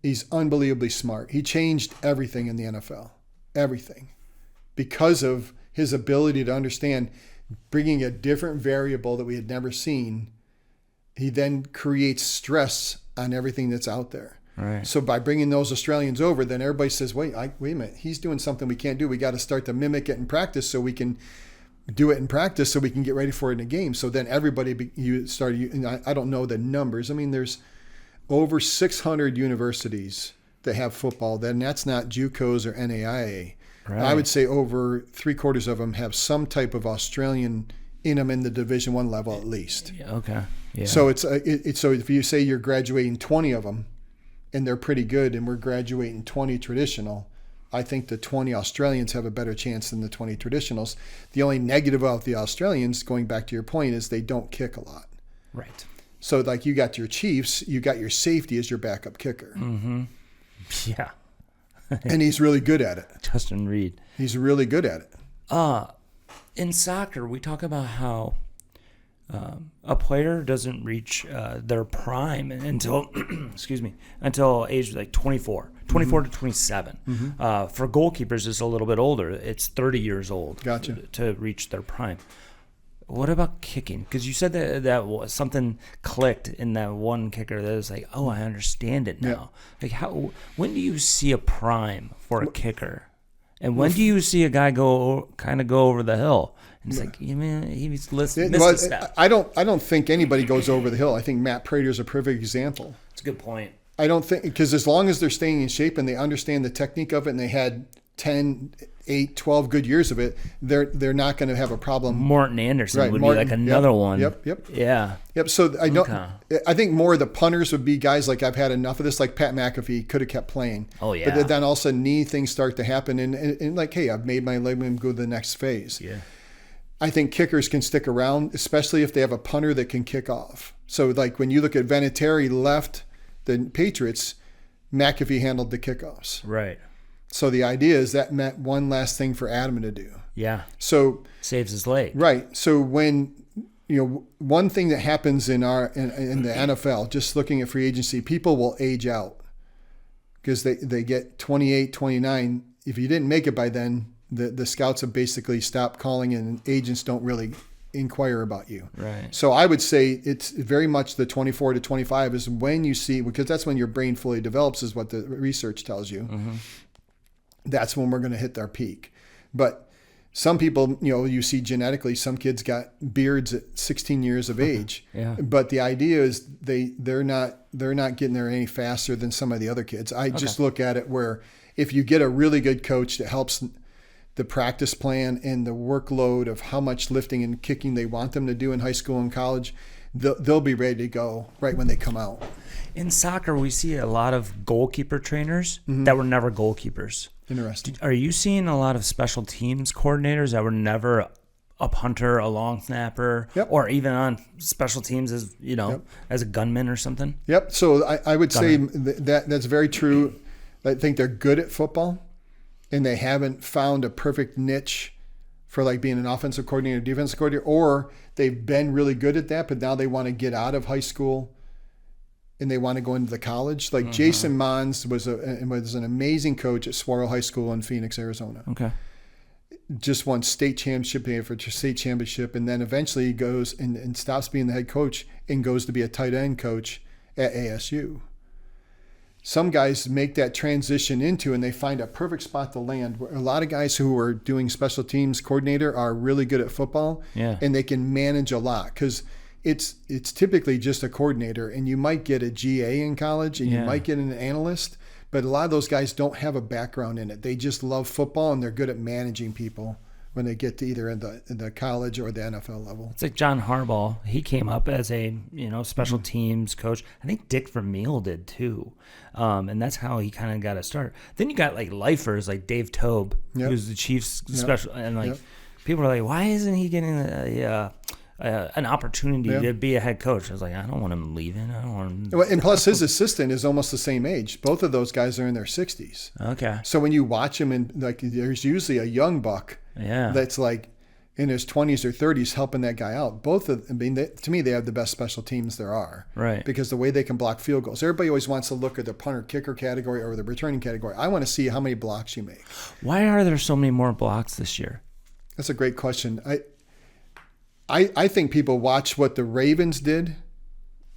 he's unbelievably smart. He changed everything in the NFL, everything, because of his ability to understand bringing a different variable that we had never seen. He then creates stress on everything that's out there. Right. So by bringing those Australians over, then everybody says, wait a minute, he's doing something we can't do. We got to start to mimic it in practice so we can do it in practice so we can get ready for it in a game. So then everybody, I don't know the numbers. I mean, there's over 600 universities that have football. Then that's not JUCOs or NAIA. Right. I would say over 3/4 of them have some type of Australian in them in the Division I level at least. Okay. Yeah. So so if you say you're graduating 20 of them, and they're pretty good, and we're graduating 20 traditional, I think the 20 Australians have a better chance than the 20 traditionals. The only negative about the Australians, going back to your point, is they don't kick a lot. Right. So like you got your Chiefs, you got your safety as your backup kicker. Mm-hmm. Yeah. And he's really good at it. Justin Reed. He's really good at it. In soccer, we talk about how a player doesn't reach their prime until until age like 24 to 27. For goalkeepers, it's a little bit older. It's 30 years old. Gotcha. To reach their prime. What about kicking? Because you said that something clicked in that one kicker that was like, oh, I understand it now. Yeah. Like when do you see a prime for a kicker? And when do you see a guy go over the hill? And it's like, man, he missed a step. I don't think anybody goes over the hill. I think Matt Prater's a perfect example. That's a good point. I don't think, because as long as they're staying in shape and they understand the technique of it and they had 10, 8, 12 good years of it, they're not going to have a problem. Morton Anderson would be like another one. Yep. Yeah. Yep. So I think more of the punters would be guys like, I've had enough of this, like Pat McAfee could have kept playing. Oh, yeah. But then all of a sudden knee things start to happen and like, hey, I've made my ligament go to the next phase. Yeah. I think kickers can stick around, especially if they have a punter that can kick off. So like when you look at Vinatieri left the Patriots, McAfee handled the kickoffs. Right. So the idea is that meant one last thing for Adam to do. Yeah. So saves his leg. Right. So when one thing that happens in the NFL, just looking at free agency, people will age out because they get 28, 29. If you didn't make it by then, the scouts have basically stopped calling and agents don't really inquire about you. Right. So I would say it's very much the 24 to 25 is when you see, because that's when your brain fully develops is what the research tells you. Mm-hmm. That's when we're going to hit our peak. But some people, you see genetically, some kids got beards at 16 years of age. Yeah. But the idea is they're not getting there any faster than some of the other kids. I just look at it where if you get a really good coach that helps the practice plan and the workload of how much lifting and kicking they want them to do in high school and college, they'll be ready to go right when they come out. In soccer, we see a lot of goalkeeper trainers that were never goalkeepers. Interesting. Are you seeing a lot of special teams coordinators that were never a punter, a long snapper, or even on special teams as as a gunman or something? Yep. So I would say that's very true. I think they're good at football, and they haven't found a perfect niche for like being an offensive coordinator, defensive coordinator, or they've been really good at that, but now they want to get out of high school and they want to go into the college. Like Jason Mons was an amazing coach at Saguaro High School in Phoenix, Arizona. Okay. just won state championship after state championship, and then eventually goes and stops being the head coach and goes to be a tight end coach at ASU. Some guys make that transition into, and they find a perfect spot to land. A lot of guys who are doing special teams coordinator are really good at football, and they can manage a lot because it's typically just a coordinator, and you might get a GA in college, and you might get an analyst, but a lot of those guys don't have a background in it. They just love football, and they're good at managing people when they get to either in the college or the NFL level. It's like John Harbaugh. He came up as a special teams coach. I think Dick Vermeil did too, and that's how he kind of got a start. Then you got like lifers like Dave Tobe, who's the Chiefs special, and people are like, why isn't he getting an opportunity to be a head coach? I was like, I don't want him leaving. I don't want him. And plus, his assistant is almost the same age. Both of those guys are in their 60s. Okay. So when you watch them, and like, there's usually a young buck that's like in his 20s or 30s helping that guy out. To me, they have the best special teams there are. Right. Because the way they can block field goals. Everybody always wants to look at the punter kicker category or the returning category. I want to see how many blocks you make. Why are there so many more blocks this year? That's a great question. I think people watch what the Ravens did.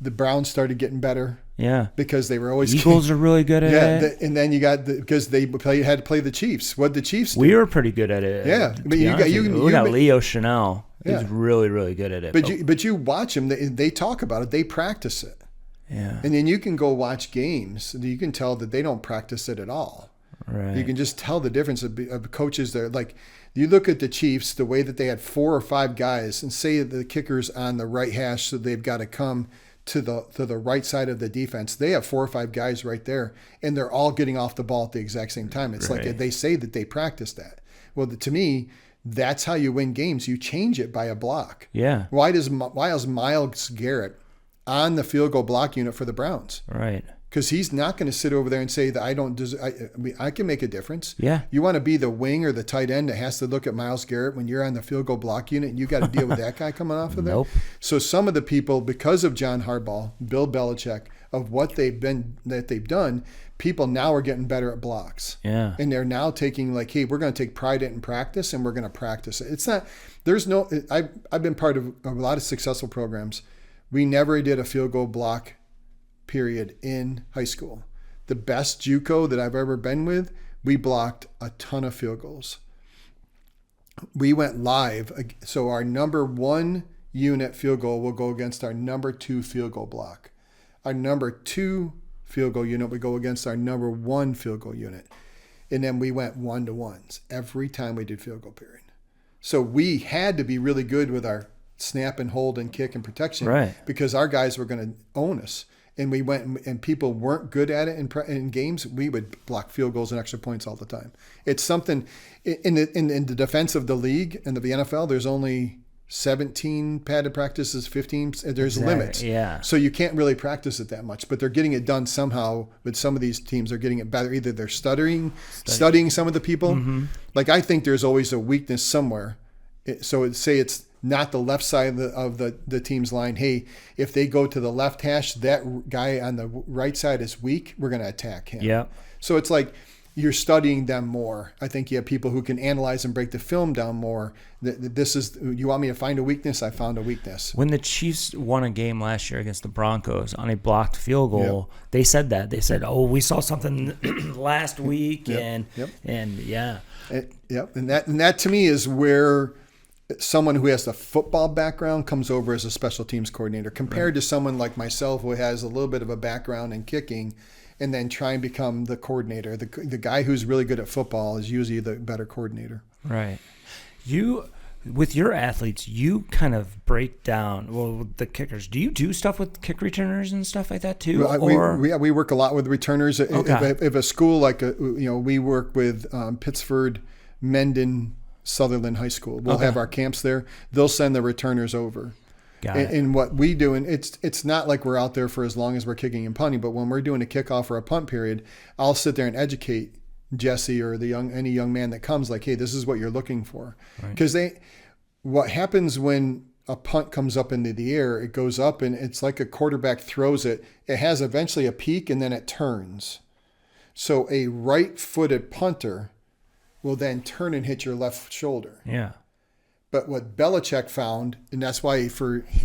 The Browns started getting better. Yeah. Because they were always... Eagles are really good at it. And then you got... because they had to play the Chiefs. What the Chiefs do? We were pretty good at it. Yeah. But you got Leo Chanel. He's really, really good at it. But you watch them. They talk about it. They practice it. Yeah. And then you can go watch games. You can tell that they don't practice it at all. Right. You can just tell the difference of coaches there. Like... You look at the Chiefs, the way that they had 4 or 5 guys, and say the kicker's on the right hash, so they've got to come to the right side of the defense. They have 4 or 5 guys right there, and they're all getting off the ball at the exact same time. It's like they say that they practice that. Well, to me, that's how you win games. You change it by a block. Yeah. Why is Myles Garrett on the field goal block unit for the Browns? Right. Because he's not going to sit over there and say that I don't I can make a difference. Yeah. You want to be the wing or the tight end that has to look at Myles Garrett when you're on the field goal block unit, and you got to deal with that guy coming off of there. Nope. So some of the people, because of John Harbaugh, Bill Belichick, of what they've done, people now are getting better at blocks. Yeah. And they're now taking like, hey, we're going to take pride in it in practice, and we're going to practice it. It's not. There's no. I've been part of a lot of successful programs. We never did a field goal block period in high school. The best JUCO that I've ever been with, we blocked a ton of field goals. We went live, so our number 1 unit field goal will go against our number 2 field goal block. Our number 2 field goal unit would go against our number 1 field goal unit. And then we went 1-to-1s every time we did field goal period. So we had to be really good with our snap and hold and kick and protection, because our guys were going to own us. And we went, and people weren't good at it in games. We would block field goals and extra points all the time. It's something in the defense of the league and the NFL. There's only 17 padded practices, 15. There's limits. Yeah. So you can't really practice it that much. But they're getting it done somehow. With some of these teams, they're getting it better. Either they're studying some of the people. Mm-hmm. Like I think there's always a weakness somewhere. So say it's not the left side of the team's line. Hey, if they go to the left hash, that guy on the right side is weak. We're going to attack him. Yeah. So it's like you're studying them more. I think you have people who can analyze and break the film down more. This is, you want me to find a weakness? I found a weakness. When the Chiefs won a game last year against the Broncos on a blocked field goal, they said that. They said, "Oh, we saw something last week," and yeah. And that to me is where someone who has the football background comes over as a special teams coordinator compared to someone like myself who has a little bit of a background in kicking and then try and become the coordinator. The guy who's really good at football is usually the better coordinator. Right. With your athletes, you kind of break down, the kickers. Do you do stuff with kick returners and stuff like that too? We work a lot with returners. Okay. If a school we work with Pittsford, Mendon, Sutherland High School. We'll have our camps there. They'll send the returners over. And what we do, and it's not like we're out there for as long as we're kicking and punting, but when we're doing a kickoff or a punt period, I'll sit there and educate Jesse or any young man that comes, like, hey, this is what you're looking for. Because what happens when a punt comes up into the air, it goes up and it's like a quarterback throws it. It has eventually a peak and then it turns. So a right-footed punter will then turn and hit your left shoulder. Yeah. But what Belichick found, and that's why he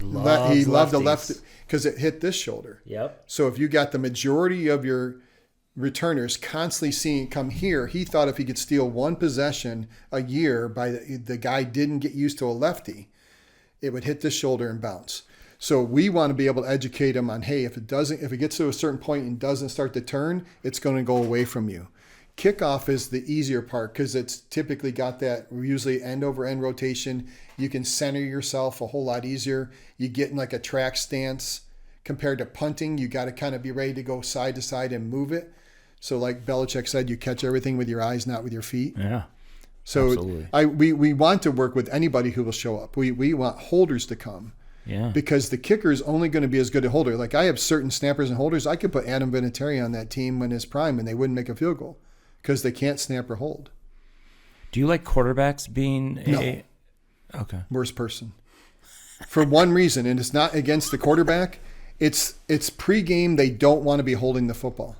loved the left, because it hit this shoulder. Yep. So if you got the majority of your returners constantly seeing it come here, he thought if he could steal one possession a year by the guy didn't get used to a lefty, it would hit this shoulder and bounce. So we want to be able to educate him on, hey, if it gets to a certain point and doesn't start to turn, it's going to go away from you. Kickoff is the easier part because it's typically got that usually end over end rotation. You can center yourself a whole lot easier. You get in like a track stance compared to punting. You got to kind of be ready to go side to side and move it. So like Belichick said, you catch everything with your eyes, not with your feet. Yeah. So absolutely. We want to work with anybody who will show up. We want holders to come. Yeah. Because the kicker is only going to be as good a holder. Like I have certain snappers and holders. I could put Adam Vinatieri on that team when his prime and they wouldn't make a field goal because they can't snap or hold. Do you like quarterbacks being No. Okay. Worst person. For one reason, and it's not against the quarterback. It's pregame. They don't want to be holding the football.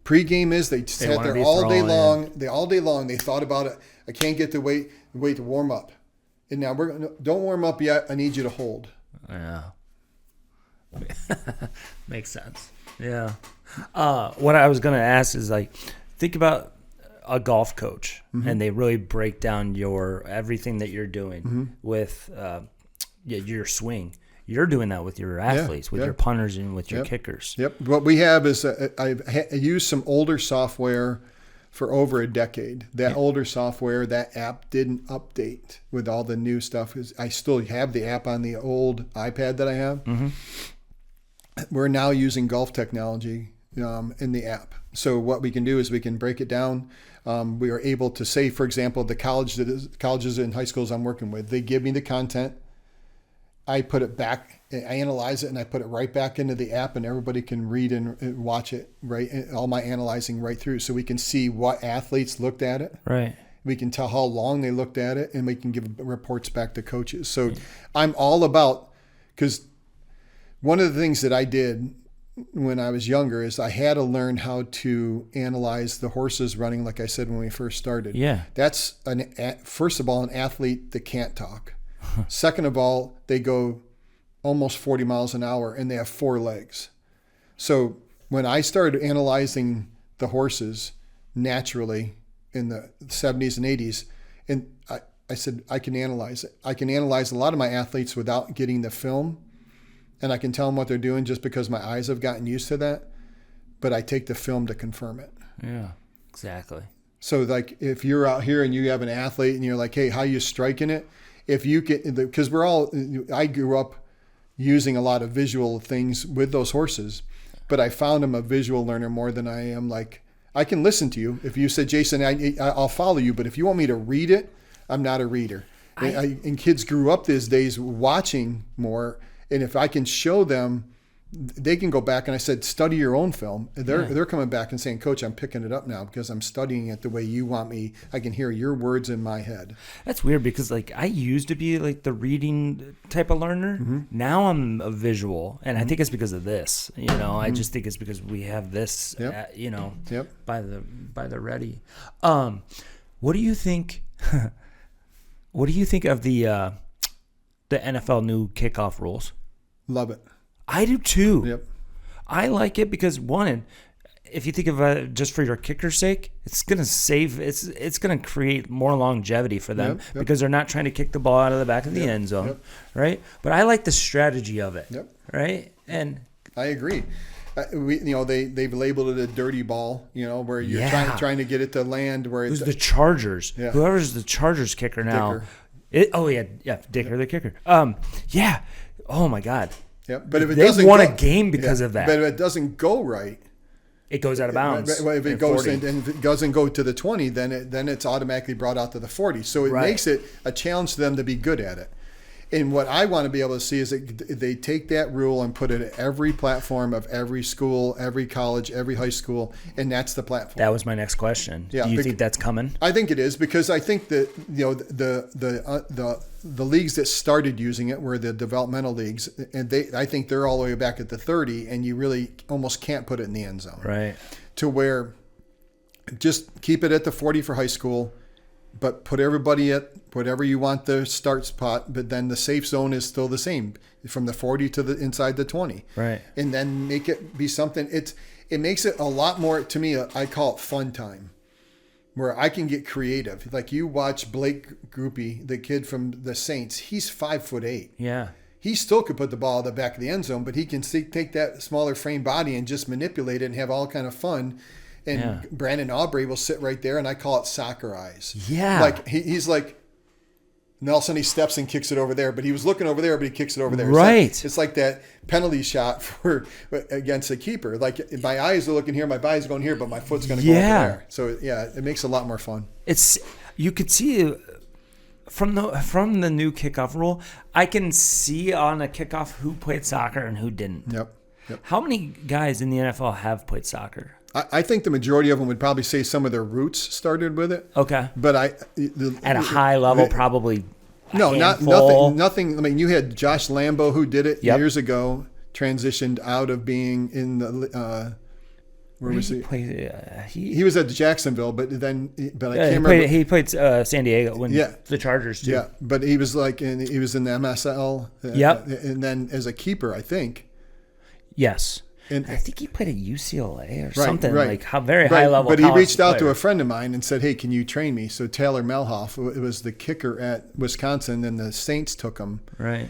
Pregame is they sat there all day long. They thought about it. I can't get the weight to warm up. And now don't warm up yet. I need you to hold. Yeah. Makes sense. Yeah. What I was going to ask is like, think about a golf coach and they really break down everything that you're doing with your swing. You're doing that with your athletes, with your punters and with your kickers. Yep. What we have is I've used some older software for over a decade. That older software, that app didn't update with all the new stuff. I still have the app on the old iPad that I have. We're now using golf technology in the app. So what we can do is we can break it down. We are able to say, for example, the colleges and high schools I'm working with, they give me the content. I put it back, I analyze it, and I put it right back into the app, and everybody can read and watch it, right? All my analyzing right through, so we can see what athletes looked at it. Right. We can tell how long they looked at it, and we can give reports back to coaches. So I'm all about, because one of the things that I did when I was younger is I had to learn how to analyze the horses running, like I said when we first started. Yeah. That's, first of all, an athlete that can't talk. Second of all, they go almost 40 miles an hour and they have 4 legs. So when I started analyzing the horses naturally in the 70s and 80s, and I said, I can analyze it. I can analyze a lot of my athletes without getting the film, and I can tell them what they're doing just because my eyes have gotten used to that, but I take the film to confirm it. Yeah, exactly. So like if you're out here and you have an athlete and you're like, hey, how you striking it? If you get, because I grew up using a lot of visual things with those horses, but I found I'm a visual learner more than I am like, I can listen to you. If you said, Jason, I'll follow you, but if you want me to read it, I'm not a reader. And kids grew up these days watching more. And if I can show them, they can go back, and I said, study your own film. They're coming back and saying, Coach, I'm picking it up now because I'm studying it the way you want me. I can hear your words in my head. That's weird because like I used to be like the reading type of learner. Now I'm a visual, and I think it's because of this. I just think it's because we have this. By the ready. What do you think? What do you think of the NFL new kickoff rules? Love it. I do too. Yep. I like it because one, if you think of it just for your kicker's sake, it's gonna save. It's gonna create more longevity for them because they're not trying to kick the ball out of the back of the end zone, right? But I like the strategy of it, right? And I agree. They've labeled it a dirty ball, where you're trying to get it to land where it's the Chargers. Yeah. Whoever's the Chargers kicker now. Dicker, the kicker. Oh my God. Yeah, but if it they've doesn't won a game because of that. But if it doesn't go right, it goes out of bounds. If it goes and if it doesn't go to the 20, then it's automatically brought out to the 40. So it makes it a challenge to them to be good at it. And what I want to be able to see is that they take that rule and put it at every platform of every school, every college, every high school, and that's the platform. That was my next question. Yeah, do you think that's coming? I think it is, because I think that the leagues that started using it were the developmental leagues, and I think they're all the way back at the 30, and you really almost can't put it in the end zone. Right. To where just keep it at the 40 for high school. but put everybody at whatever you want the start spot, but then the safe zone is still the same from the 40 to the inside the 20. Right. And then make it be something. It makes it a lot more, to me, I call it fun time, where I can get creative. Like you watch Blake Groupie, the kid from the Saints, he's 5'8". Yeah. He still could put the ball at the back of the end zone, but he can take that smaller frame body and just manipulate it and have all kind of fun. And Brandon Aubrey will sit right there, and I call it soccer eyes. Yeah. Like he's like, and all of a sudden he steps and kicks it over there, but he was looking over there, but he kicks it over there. Right. It's like that penalty shot against a keeper. Like my eyes are looking here, my body's going here, but my foot's going to go over there. So yeah, it makes it a lot more fun. You could see from the new kickoff rule, I can see on a kickoff who played soccer and who didn't. Yep. How many guys in the NFL have played soccer? I think the majority of them would probably say some of their roots started with it. Okay. But at a high level, probably. Nothing. I mean, you had Josh Lambo who did it years ago, transitioned out of being in the. Where was he? He was at Jacksonville, but I can't remember. He played San Diego when the Chargers too. Yeah, but he was he was in the MSL. And then as a keeper, I think. Yes. And I think he played at UCLA or something like very high level. But he reached out to a friend of mine and said, "Hey, can you train me?" So Taylor Melhoff was the kicker at Wisconsin, and the Saints took him. Right.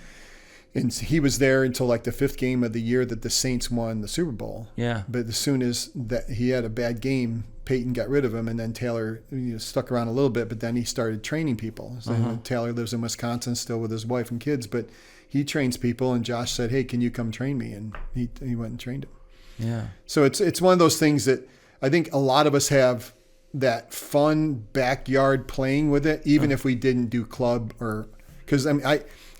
And he was there until like the 5th game of the year that the Saints won the Super Bowl. Yeah. But as soon as that he had a bad game, Peyton got rid of him, and then Taylor stuck around a little bit. But then he started training people. So Taylor lives in Wisconsin still with his wife and kids, but he trains people. And Josh said, "Hey, can you come train me?" And he went and trained him. Yeah. So it's one of those things that I think a lot of us have that fun backyard playing with it, even if we didn't do club or because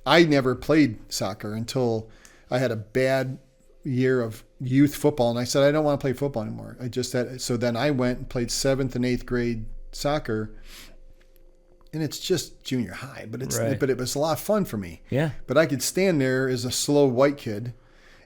I never played soccer until I had a bad year of youth football, and I said I don't want to play football anymore. So then I went and played 7th and 8th grade soccer, and it's just junior high, but it was a lot of fun for me. Yeah. But I could stand there as a slow white kid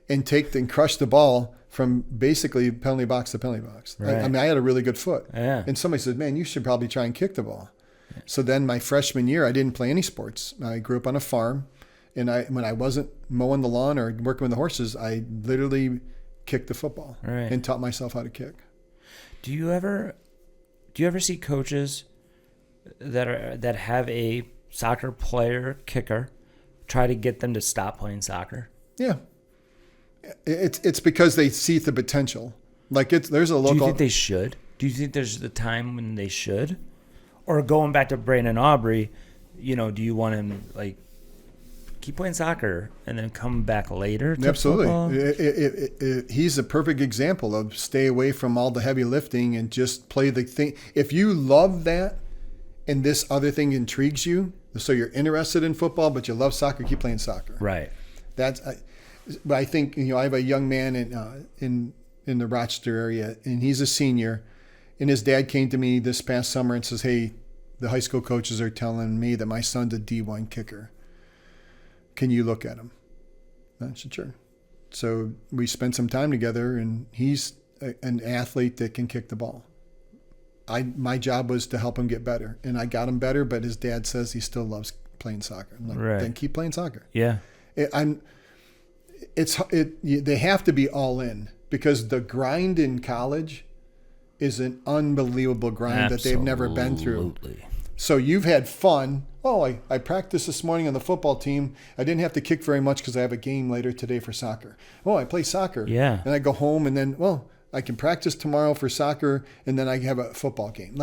and crush the ball from basically penalty box to penalty box. Right. I had a really good foot. Yeah. And somebody said, "Man, you should probably try and kick the ball." Yeah. So then my freshman year, I didn't play any sports. I grew up on a farm, and when I wasn't mowing the lawn or working with the horses, I literally kicked the football and taught myself how to kick. Do you ever see coaches that have a soccer player kicker try to get them to stop playing soccer? Yeah. It's because they see the potential. Like there's a local. Do you think they should? Do you think there's the time when they should? Or going back to Brandon Aubrey, do you want him like keep playing soccer and then come back later to Absolutely. He's a perfect example of stay away from all the heavy lifting and just play the thing. If you love that and this other thing intrigues you, so you're interested in football but you love soccer, keep playing soccer. Right. But I think I have a young man in the Rochester area, and he's a senior, and his dad came to me this past summer and says, "Hey, the high school coaches are telling me that my son's a D1 kicker. Can you look at him?" I said, "Sure." So we spent some time together, and he's an athlete that can kick the ball. My job was to help him get better, and I got him better. But his dad says he still loves playing soccer. I'm like, then keep playing soccer. Yeah. They have to be all in because the grind in college is an unbelievable grind that they've never been through. So you've had fun. Oh, I practiced this morning on the football team. I didn't have to kick very much because I have a game later today for soccer. Oh, I play soccer. Yeah. And I go home and then, I can practice tomorrow for soccer and then I have a football game.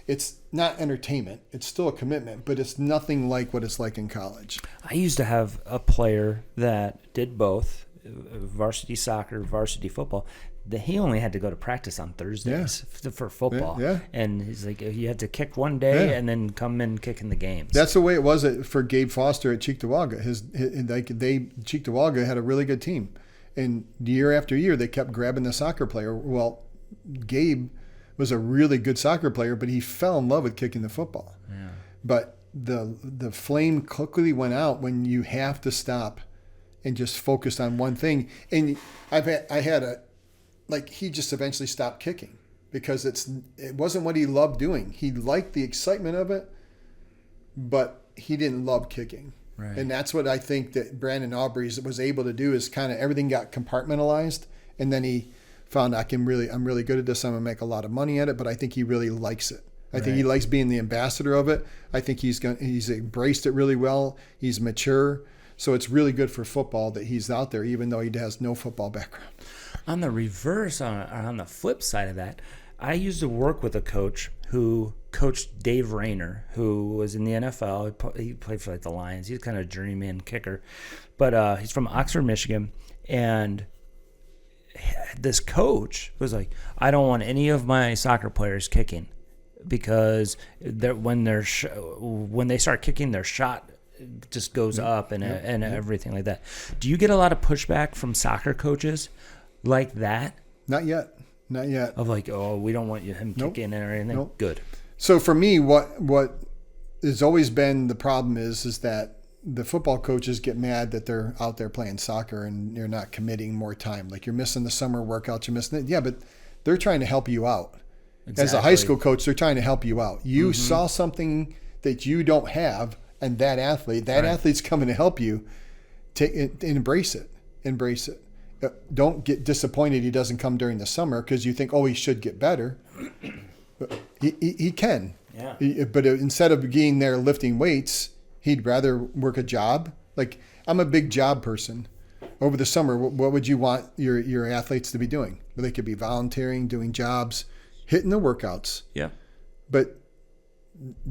It's not entertainment. It's still a commitment, but it's nothing like what it's like in college. I used to have a player that did both, varsity soccer, varsity football. He only had to go to practice on Thursdays for football. Yeah. And he's like, you had to kick one day and then come in kicking the games. That's the way it was for Gabe Foster at Cheektowaga. Cheektowaga had a really good team. And year after year, they kept grabbing the soccer player. Well, Gabe was a really good soccer player, but he fell in love with kicking the football. Yeah. But the flame quickly went out when you have to stop and just focus on one thing. And he just eventually stopped kicking. because it wasn't what he loved doing. He liked the excitement of it, but he didn't love kicking. Right. And that's what I think that Brandon Aubrey was able to do, is kind of everything got compartmentalized, and then he found I'm really good at this. I'm gonna make a lot of money at it, but I think he really likes it. I think he likes being the ambassador of it. I think he's embraced it really well. He's mature. So it's really good for football that he's out there, even though he has no football background. On the reverse, on the flip side of that, I used to work with a coach who coached Dave Rayner, who was in the NFL. He played for like the Lions. He's kind of a journeyman kicker. But he's from Oxford, Michigan. And this coach was like, I don't want any of my soccer players kicking, because when they start kicking, their shot just goes up and everything like that. Do you get a lot of pushback from soccer coaches like that? Not yet. Of like, oh, we don't want him kicking or anything. Nope. Good. So for me, what has always been the problem is that the football coaches get mad that they're out there playing soccer and you're not committing more time. Like, you're missing the summer workouts, you're missing it. Yeah, but they're trying to help you out. Exactly. As a high school coach, they're trying to help you out. You saw something that you don't have, and that athlete's coming to help you. Take it, embrace it. Don't get disappointed he doesn't come during the summer because you think, oh, he should get better. But he can. Yeah. But instead of being there lifting weights, he'd rather work a job. Like, I'm a big job person. Over the summer, what would you want your athletes to be doing? Well, they could be volunteering, doing jobs, hitting the workouts. Yeah. But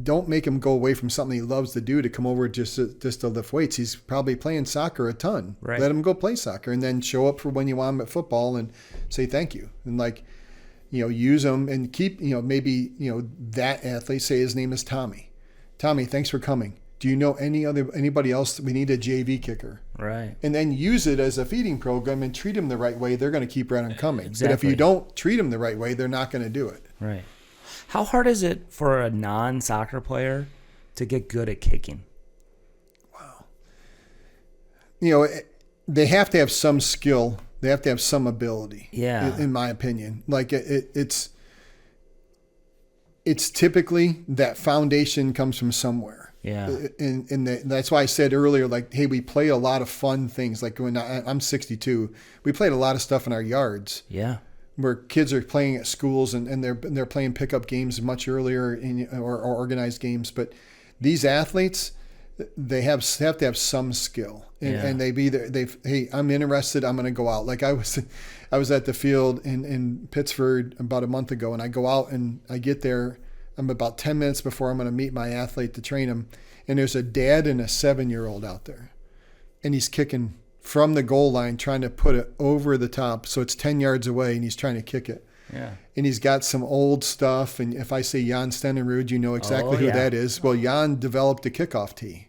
don't make him go away from something he loves to do to come over just to lift weights. He's probably playing soccer a ton. Right. Let him go play soccer, and then show up for when you want him at football and say thank you. And use him and keep, maybe, that athlete, say his name is Tommy. Tommy, thanks for coming. Do you know anybody else? We need a JV kicker. Right. And then use it as a feeding program and treat them the right way. They're going to keep right on coming. Exactly. But if you don't treat them the right way, they're not going to do it. Right. How hard is it for a non-soccer player to get good at kicking? Wow. They have to have some skill. They have to have some ability. Yeah. In my opinion. Like, it's typically that foundation comes from somewhere. Yeah. And that's why I said earlier, like, hey, we play a lot of fun things. Like, when I'm 62, we played a lot of stuff in our yards. Yeah. Where kids are playing at schools and they're playing pickup games much earlier or organized games. But these athletes, they have to have some skill, and hey, I'm interested. I'm going to go out. Like, I was at the field in Pittsburgh about a month ago, and I go out and I get there. I'm about 10 minutes before I'm going to meet my athlete to train him, and there's a dad and a 7-year-old out there, and he's kicking from the goal line, trying to put it over the top. So it's 10 yards away, and he's trying to kick it. Yeah. And he's got some old stuff. And if I say Jan Stenenrud, you know exactly who that is. Well, Jan developed a kickoff tee.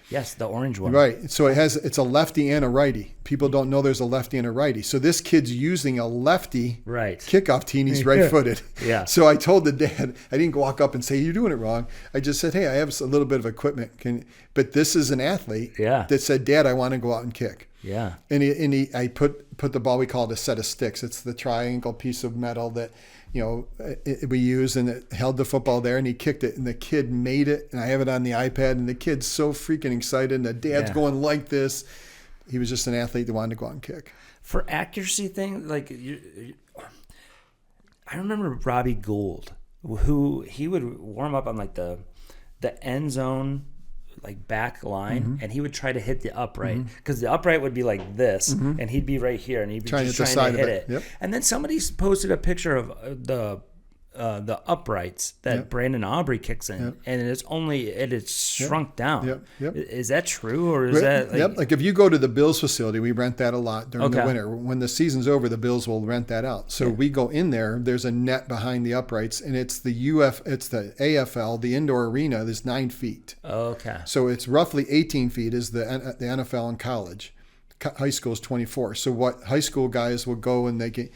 Yes, the orange one. Right. So it's a lefty and a righty. People don't know there's a lefty and a righty. So this kid's using a lefty kickoff tee, and he's right-footed. Yeah. So I told the dad, I didn't walk up and say, you're doing it wrong. I just said, hey, I have a little bit of equipment. But this is an athlete that said, Dad, I want to go out and kick. Yeah. And I put the ball, we call it a set of sticks. It's the triangle piece of metal that, we use, and it held the football there, and he kicked it, and the kid made it, and I have it on the iPad, and the kid's so freaking excited, and the dad's going like this. He was just an athlete that wanted to go out and kick. For accuracy thing, like, I remember Robbie Gould, who he would warm up on like the end zone, like back line, and he would try to hit the upright, because the upright would be like this, and he'd be right here, and he'd be trying to hit it. Yep. And then somebody posted a picture of the uprights that Brandon Aubrey kicks in, and it's shrunk down. Yep. Is that true, or is that like... Like, if you go to the Bills facility, we rent that a lot during the winter. When the season's over, the Bills will rent that out. So we go in there. There's a net behind the uprights, and it's the AFL, the indoor arena. There's 9 feet. Okay. So it's roughly 18 feet is the NFL in college. High school is 24. So what high school guys will go and they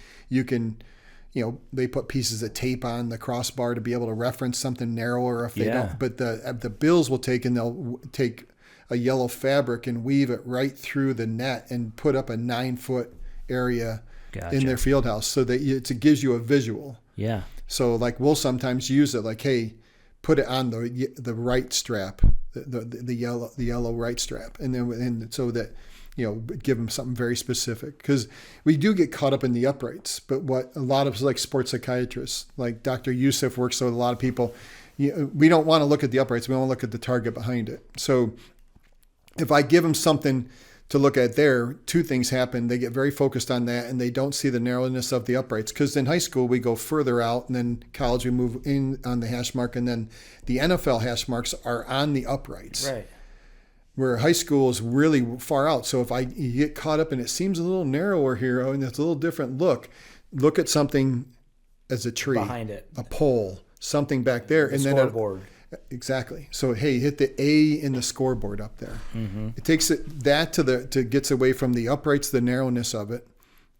put pieces of tape on the crossbar to be able to reference something narrower if they don't. But the Bills will they'll take a yellow fabric and weave it right through the net and put up a 9-foot area in their field house, so that it gives you a visual. Yeah. So like we'll sometimes use it like, hey, put it on the right strap, the yellow right strap, and so that give them something very specific, because we do get caught up in the uprights. But what a lot of like sports psychiatrists, like Dr. Youssef works with a lot of people, we don't want to look at the uprights. We want to look at the target behind it. So if I give them something to look at there, two things happen. They get very focused on that, and they don't see the narrowness of the uprights. Because in high school, we go further out, and then college, we move in on the hash mark, and then the NFL hash marks are on the uprights. Right. Where high school is really far out. So if you get caught up and it seems a little narrower here, and it's a little different look at something as a tree. Behind it. A pole, something back there. And scoreboard. Exactly. So, hey, hit the A in the scoreboard up there. Mm-hmm. It takes gets away from the uprights, the narrowness of it,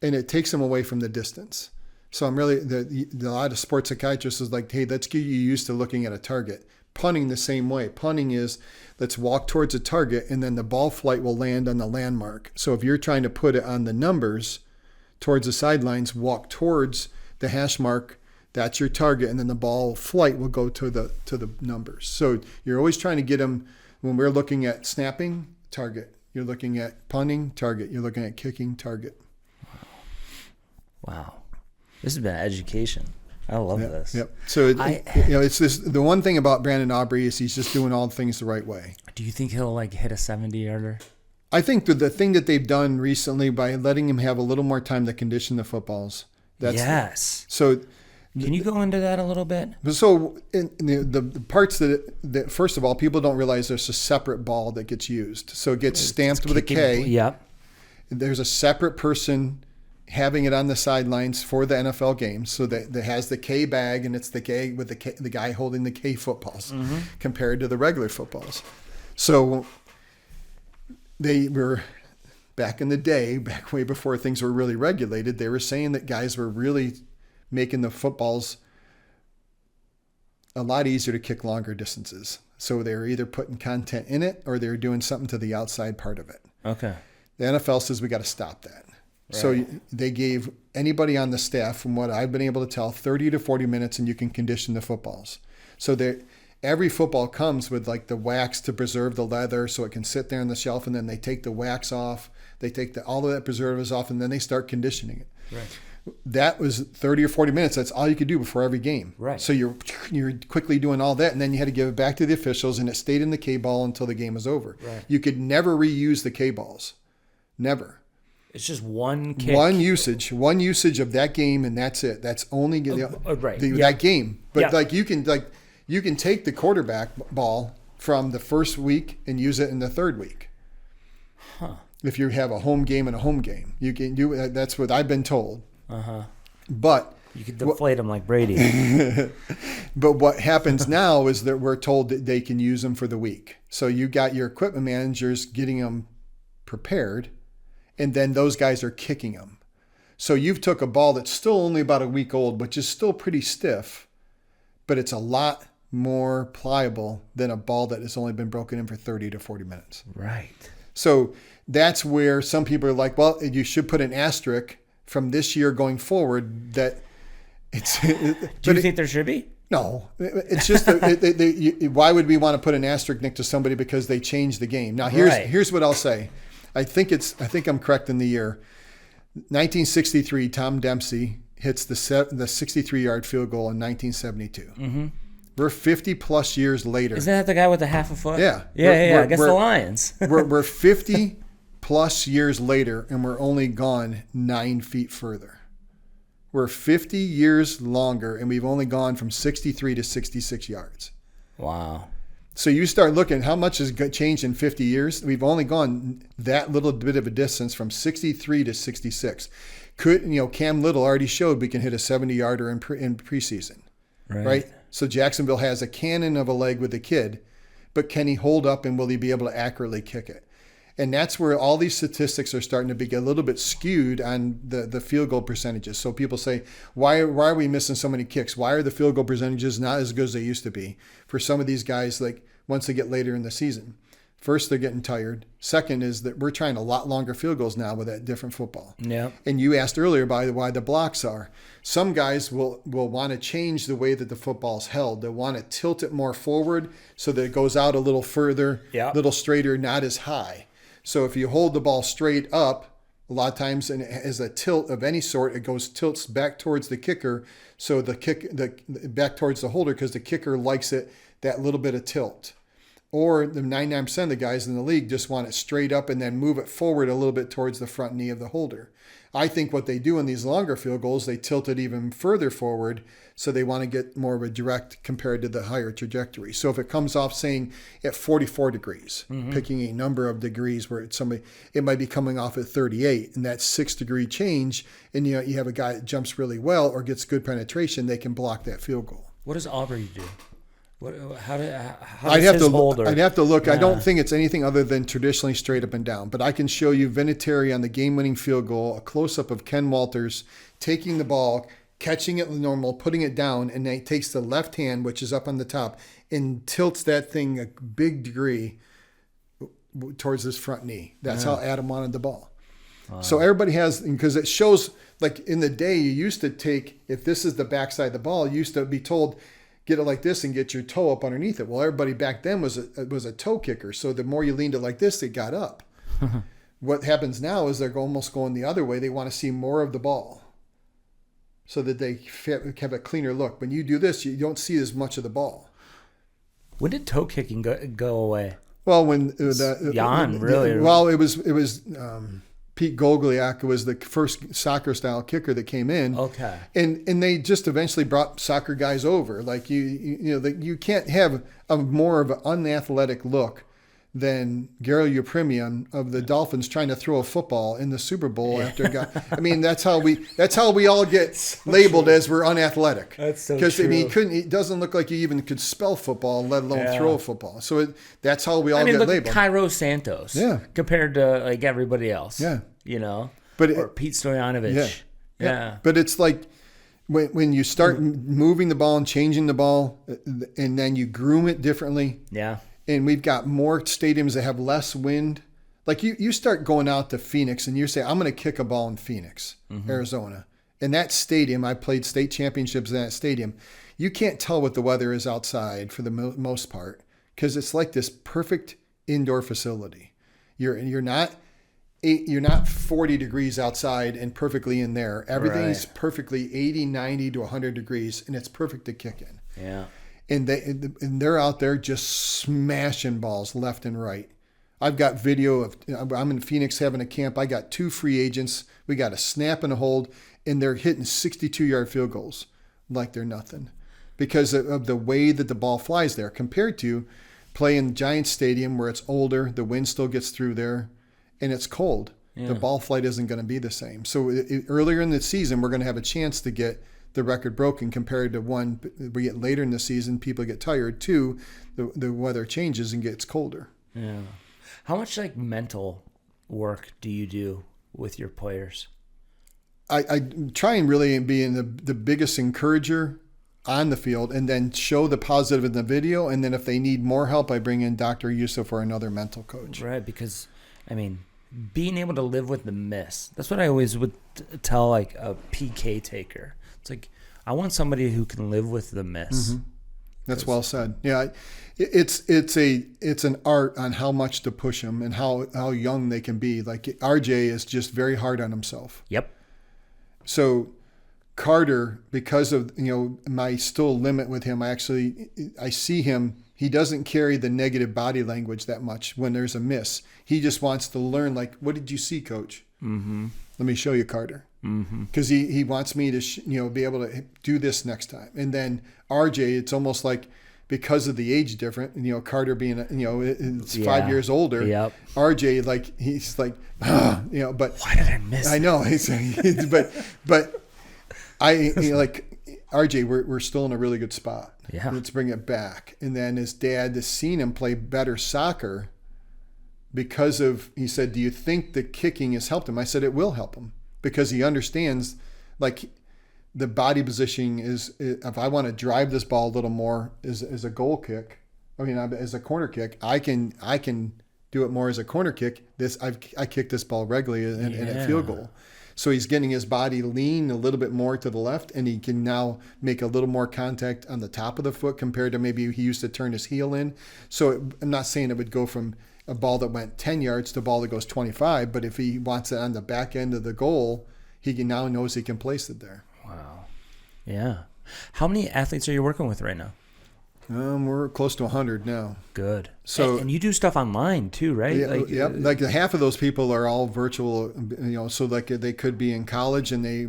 and it takes them away from the distance. So I'm really, a lot of sports psychiatrists is like, hey, let's get you used to looking at a target. Punting the same way. Punting is, let's walk towards a target, and then the ball flight will land on the landmark. So if you're trying to put it on the numbers towards the sidelines, walk towards the hash mark. That's your target, and then the ball flight will go to the numbers. So you're always trying to get them. When we're looking at snapping, target. You're looking at punting, target. You're looking at kicking, target. Wow. This has been education. I love this. Yep. So it's this. The one thing about Brandon Aubrey is he's just doing all things the right way. Do you think he'll like hit a 70-yarder? I think the thing that they've done recently by letting him have a little more time to condition the footballs. Yes. So. Can you go into that a little bit? So in the parts that, first of all, people don't realize there's a separate ball that gets used. So it gets stamped with a K. Yep. There's a separate person having it on the sidelines for the NFL games. So that has the K bag, and it's the K with the guy holding the K footballs compared to the regular footballs. So they were, back in the day, back way before things were really regulated, they were saying that guys were really making the footballs a lot easier to kick longer distances. So they were either putting content in it or they were doing something to the outside part of it. Okay. The NFL says we got to stop that. Right. So they gave anybody on the staff, from what I've been able to tell, 30 to 40 minutes, and you can condition the footballs. So every football comes with like the wax to preserve the leather so it can sit there on the shelf, and then they take the wax off. They take all of that preservatives off, and then they start conditioning it. Right. That was 30 or 40 minutes. That's all you could do before every game. Right. So you're quickly doing all that, and then you had to give it back to the officials, and it stayed in the K ball until the game was over. Right. You could never reuse the K balls. Never. It's just one kick. One usage of that game, and that's it. That's only that game. But like you can take the quarterback ball from the first week and use it in the third week. Huh. If you have a home game and a home game, you can do. That's what I've been told. But you could deflate them like Brady. But what happens now is that we're told that they can use them for the week. So you got your equipment managers getting them prepared, and then those guys are kicking them. So you've took a ball that's still only about a week old, which is still pretty stiff, but it's a lot more pliable than a ball that has only been broken in for 30 to 40 minutes. Right. So that's where some people are like, well, you should put an asterisk from this year going forward that it's. Do you think there should be? No, it's just why would we want to put an asterisk next to somebody because they changed the game? Now here's what I'll say. I think I'm correct in the year. 1963, Tom Dempsey hits the 63-yard field goal in 1972. Mm-hmm. We're 50 plus years later. Isn't that the guy with the half a foot? Yeah. Yeah. Against the Lions. we're 50 plus years later, and we're only gone 9 feet further. We're 50 years longer, and we've only gone from 63 to 66 yards. Wow. So you start looking, how much has changed in 50 years? We've only gone that little bit of a distance from 63 to 66. Cam Little already showed we can hit a 70-yarder in preseason, right? So Jacksonville has a cannon of a leg with the kid, but can he hold up and will he be able to accurately kick it? And that's where all these statistics are starting to be a little bit skewed on the field goal percentages. So people say, why are we missing so many kicks? Why are the field goal percentages not as good as they used to be for some of these guys, like once they get later in the season? First, they're getting tired. Second is that we're trying a lot longer field goals now with that different football. Yeah. And you asked earlier about why the blocks are. Some guys will want to change the way that the football's held. They want to tilt it more forward so that it goes out a little further, a little straighter, not as high. So if you hold the ball straight up, a lot of times, and as a tilt of any sort, it tilts back towards the kicker, so back towards the holder, because the kicker likes it, that little bit of tilt. Or the 99% of the guys in the league just want it straight up and then move it forward a little bit towards the front knee of the holder. I think what they do in these longer field goals, they tilt it even further forward, so they want to get more of a direct compared to the higher trajectory. So if it comes off, saying at 44 degrees, picking a number of degrees where it might be coming off at 38, and that 6-degree change, and you have a guy that jumps really well or gets good penetration, they can block that field goal. What does Aubrey do? How does I'd have his holder? I'd have to look. Yeah. I don't think it's anything other than traditionally straight up and down. But I can show you Vinatieri on the game-winning field goal, a close-up of Ken Walters taking the ball, catching it normal, putting it down, and then he takes the left hand, which is up on the top, and tilts that thing a big degree towards his front knee. That's how Adam wanted the ball. Wow. So everybody has, because it shows, like in the day, you used to take, if this is the backside of the ball, you used to be told, get it like this and get your toe up underneath it. Well, everybody back then was a toe kicker. So the more you leaned it like this, it got up. What happens now is they're almost going the other way. They want to see more of the ball so that they have a cleaner look. When you do this, you don't see as much of the ball. When did toe kicking go away? Well, when Jan, really? Well, it was Pete Gogoliak was the first soccer-style kicker that came in. Okay. And they just eventually brought soccer guys over. Like you can't have a more of an unathletic look than Gary Yepremian of the Dolphins trying to throw a football in the Super Bowl after a guy. I mean, that's how we all get labeled as we're unathletic. That's so true. Because I mean, it doesn't look like he even could spell football, let alone throw a football. So that's how we all get look labeled. At Cairo Santos. Yeah. Compared to like everybody else. Yeah. Or Pete Stoyanovich. Yeah. But it's like when you start moving the ball and changing the ball, and then you groom it differently. Yeah. And we've got more stadiums that have less wind. Like you start going out to Phoenix and you say, I'm going to kick a ball in Phoenix, Arizona. In that stadium, I played state championships in that stadium. You can't tell what the weather is outside for the most part, because it's like this perfect indoor facility. You're not 40 degrees outside and perfectly in there. Everything's perfectly 80, 90 to 100 degrees, and it's perfect to kick in. Yeah. And they're out there just smashing balls left and right. I've got video of, I'm in Phoenix having a camp. I got 2 free agents. We got a snap and a hold, and they're hitting 62-yard field goals like they're nothing because of the way that the ball flies there compared to playing Giants Stadium where it's older, the wind still gets through there, and it's cold. Yeah. The ball flight isn't going to be the same. So earlier in the season, we're going to have a chance to get the record broken compared to one, we get later in the season, people get tired. 2, the weather changes and gets colder. Yeah. How much like mental work do you do with your players? I try and really be the biggest encourager on the field and then show the positive in the video. And then if they need more help, I bring in Dr. Yusuf or another mental coach. Right. Because, I mean, being able to live with the miss, that's what I always would tell like a PK taker. It's like, I want somebody who can live with the miss. Mm-hmm. That's well said. Yeah, it's an art on how much to push them and how young they can be. Like RJ is just very hard on himself. Yep. So Carter, because of my still limit with him, I see him. He doesn't carry the negative body language that much when there's a miss. He just wants to learn. Like, what did you see, Coach? Mm-hmm. Let me show you, Carter. Because he wants me to be able to do this next time. And then RJ, it's almost like because of the age difference, Carter being it's 5 years older. Yep. RJ, like he's like, but why did I miss? I know, but I like RJ. We're still in a really good spot. Yeah, let's bring it back. And then his dad has seen him play better soccer because of. He said, "Do you think the kicking has helped him?" I said, "It will help him." Because he understands, like, the body positioning is, if I want to drive this ball a little more as a goal kick, as a corner kick, I can do it more as a corner kick. I kick this ball regularly in a field goal. So he's getting his body lean a little bit more to the left, and he can now make a little more contact on the top of the foot compared to maybe he used to turn his heel in. So I'm not saying it would go from a ball that went 10 yards to a ball that goes 25, but if he wants it on the back end of the goal, now knows he can place it there. Wow. Yeah. How many athletes are you working with right now? We're close to 100 now. Good. So, and you do stuff online too, right? Yeah, like half of those people are all virtual. So like they could be in college and they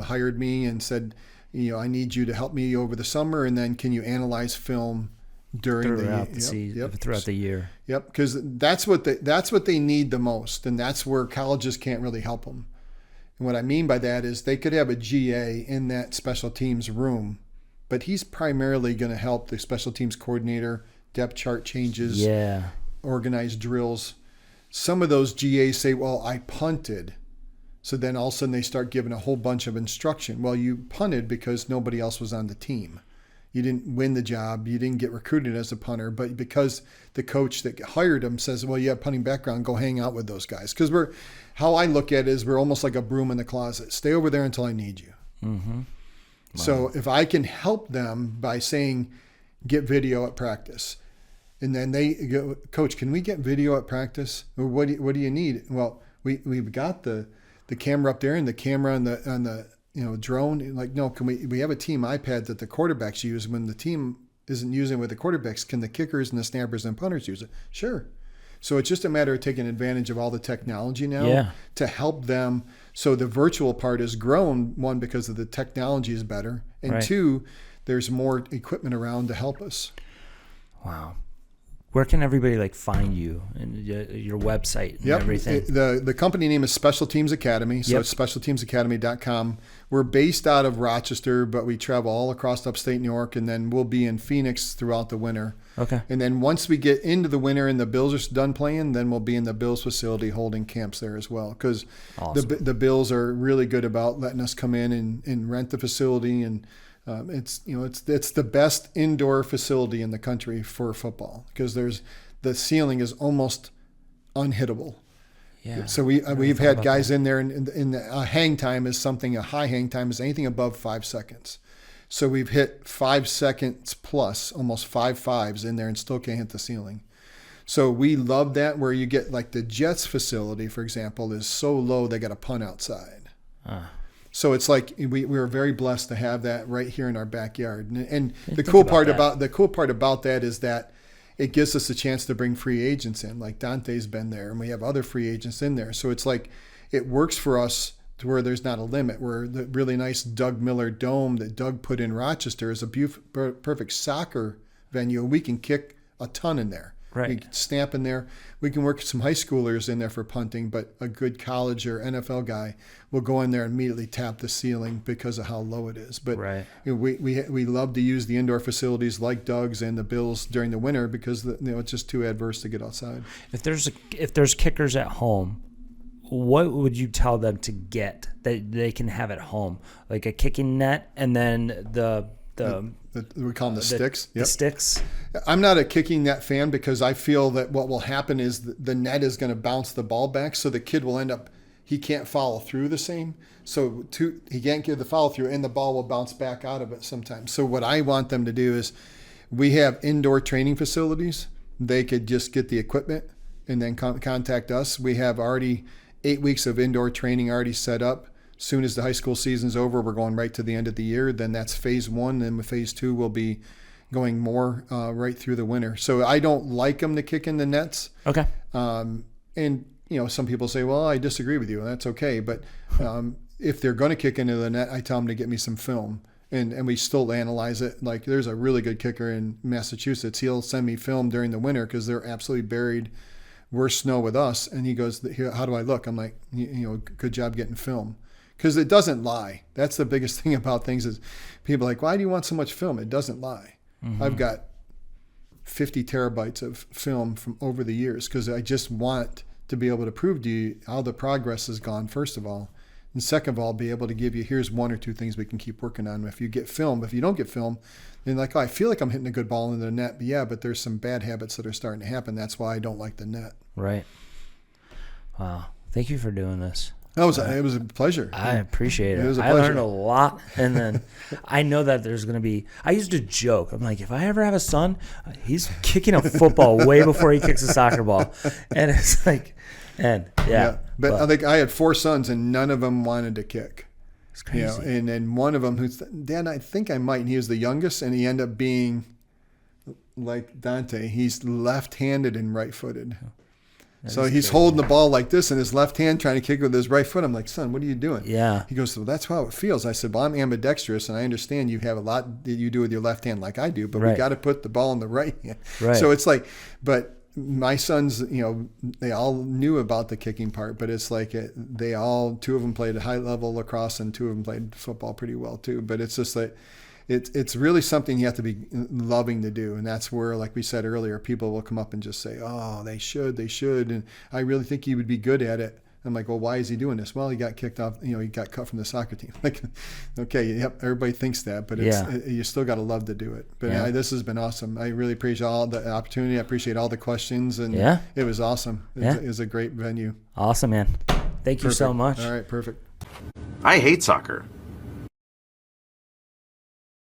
hired me and said, I need you to help me over the summer, and then can you analyze film throughout the year? Yep, because that's what they need the most, and that's where colleges can't really help them. And what I mean by that is they could have a GA in that special teams room, but he's primarily going to help the special teams coordinator, depth chart changes, organize drills. Some of those GAs say, well, I punted. So then all of a sudden they start giving a whole bunch of instruction. Well, you punted because nobody else was on the team. You didn't win the job. You didn't get recruited as a punter, but because the coach that hired him says, well, you have punting background, go hang out with those guys. Because how I look at it is we're almost like a broom in the closet. Stay over there until I need you. Mm-hmm. Wow. So if I can help them by saying, get video at practice, and then they go, Coach, can we get video at practice? Or what do you need? Well, we've got the camera up there and the camera on the drone. Like, no, can we have a team iPad that the quarterbacks use when the team isn't using it with the quarterbacks? Can the kickers and the snappers and punters use it? Sure. So it's just a matter of taking advantage of all the technology now to help them. So the virtual part has grown, one, because of the technology is better, and two, there's more equipment around to help us. Wow. Where can everybody find you and your website and everything? The company name is Special Teams Academy, so it's specialteamsacademy.com. We're based out of Rochester, but we travel all across upstate New York, and then we'll be in Phoenix throughout the winter. Okay. And then once we get into the winter and the Bills are done playing, then we'll be in the Bills facility holding camps there as well, because the Bills are really good about letting us come in and rent the facility, and it's the best indoor facility in the country for football, because the ceiling is almost unhittable. Yeah. So we've had guys in there, and the hang time is a high hang time is anything above 5 seconds. So we've hit 5 seconds plus, almost 5 fives in there, and still can't hit the ceiling. So we love that, where you get the Jets facility, for example, is so low they got a punt outside. So it's like we were very blessed to have that right here in our backyard. And the cool part about that is that it gives us a chance to bring free agents in. Like Dante's been there, and we have other free agents in there. So it's like it works for us to where there's not a limit. Where the really nice Doug Miller Dome that Doug put in Rochester is a perfect soccer venue. We can kick a ton in there. Right. We can snap in there. We can work some high schoolers in there for punting, but a good college or NFL guy will go in there and immediately tap the ceiling because of how low it is. But we love to use the indoor facilities like Doug's and the Bills during the winter, because it's just too adverse to get outside. If there's kickers at home, what would you tell them to get that they can have at home? Like a kicking net, and then we call them the sticks. The sticks. I'm not a kicking net fan, because I feel that what will happen is the net is going to bounce the ball back, so the kid will end up, he can't follow through the same. So he can't give the follow through, and the ball will bounce back out of it sometimes. So what I want them to do is, we have indoor training facilities. They could just get the equipment and then contact us. We have already 8 weeks of indoor training already set up. Soon as the high school season's over, we're going right to the end of the year. Then that's phase 1. Then phase 2 will be going more right through the winter. So I don't like them to kick in the nets. Okay. And some people say, well, I disagree with you, and that's okay. But if they're going to kick into the net, I tell them to get me some film. And we still analyze it. Like, there's a really good kicker in Massachusetts. He'll send me film during the winter because they're absolutely buried. Worse snow with us. And he goes, how do I look? I'm like, good job getting film. Because it doesn't lie. That's the biggest thing about things is people are like, why do you want so much film? It doesn't lie. Mm-hmm. I've got 50 terabytes of film from over the years, because I just want to be able to prove to you how the progress has gone, first of all. And second of all, be able to give you, here's one or two things we can keep working on. If you get film, if you don't get film, then like, oh, I feel like I'm hitting a good ball into the net. But yeah, but there's some bad habits that are starting to happen. That's why I don't like the net. Right. Wow. Thank you for doing this. It was a pleasure. I appreciate it. It was a I pleasure. learned a lot. And then I know that there's going to be, I used to joke. I'm like, if I ever have a son, he's kicking a football way before he kicks a soccer ball. And it's like, and yeah. But I think I had 4 sons and none of them wanted to kick. It's crazy. You know, and then one of them, who's, Dad, I think I might, and he was the youngest, and he ended up being like Dante. He's left-handed and right-footed. So he's crazy. holding the ball like this in his left hand, trying to kick with his right foot. I'm like, son, what are you doing? Yeah. He goes, well, that's how it feels. I said, well, I'm ambidextrous, and I understand you have a lot that you do with your left hand like I do, but we got to put the ball in the right hand. Right. So it's like, but my sons, you know, they all knew about the kicking part, but it's like they all, 2 of them played at high level lacrosse and 2 of them played football pretty well too. But it's just like, it's really something you have to be loving to do. And that's where, like we said earlier, people will come up and just say, oh, they should. And I really think he would be good at it. I'm like, well, why is he doing this? Well, he got kicked off, you know, he got cut from the soccer team. Like, okay, yep, everybody thinks that, but you still got to love to do it. But this has been awesome. I really appreciate all the opportunity. I appreciate all the questions. And it was awesome. It was a great venue. Awesome, man. Thank you so much. All right, perfect. I hate soccer.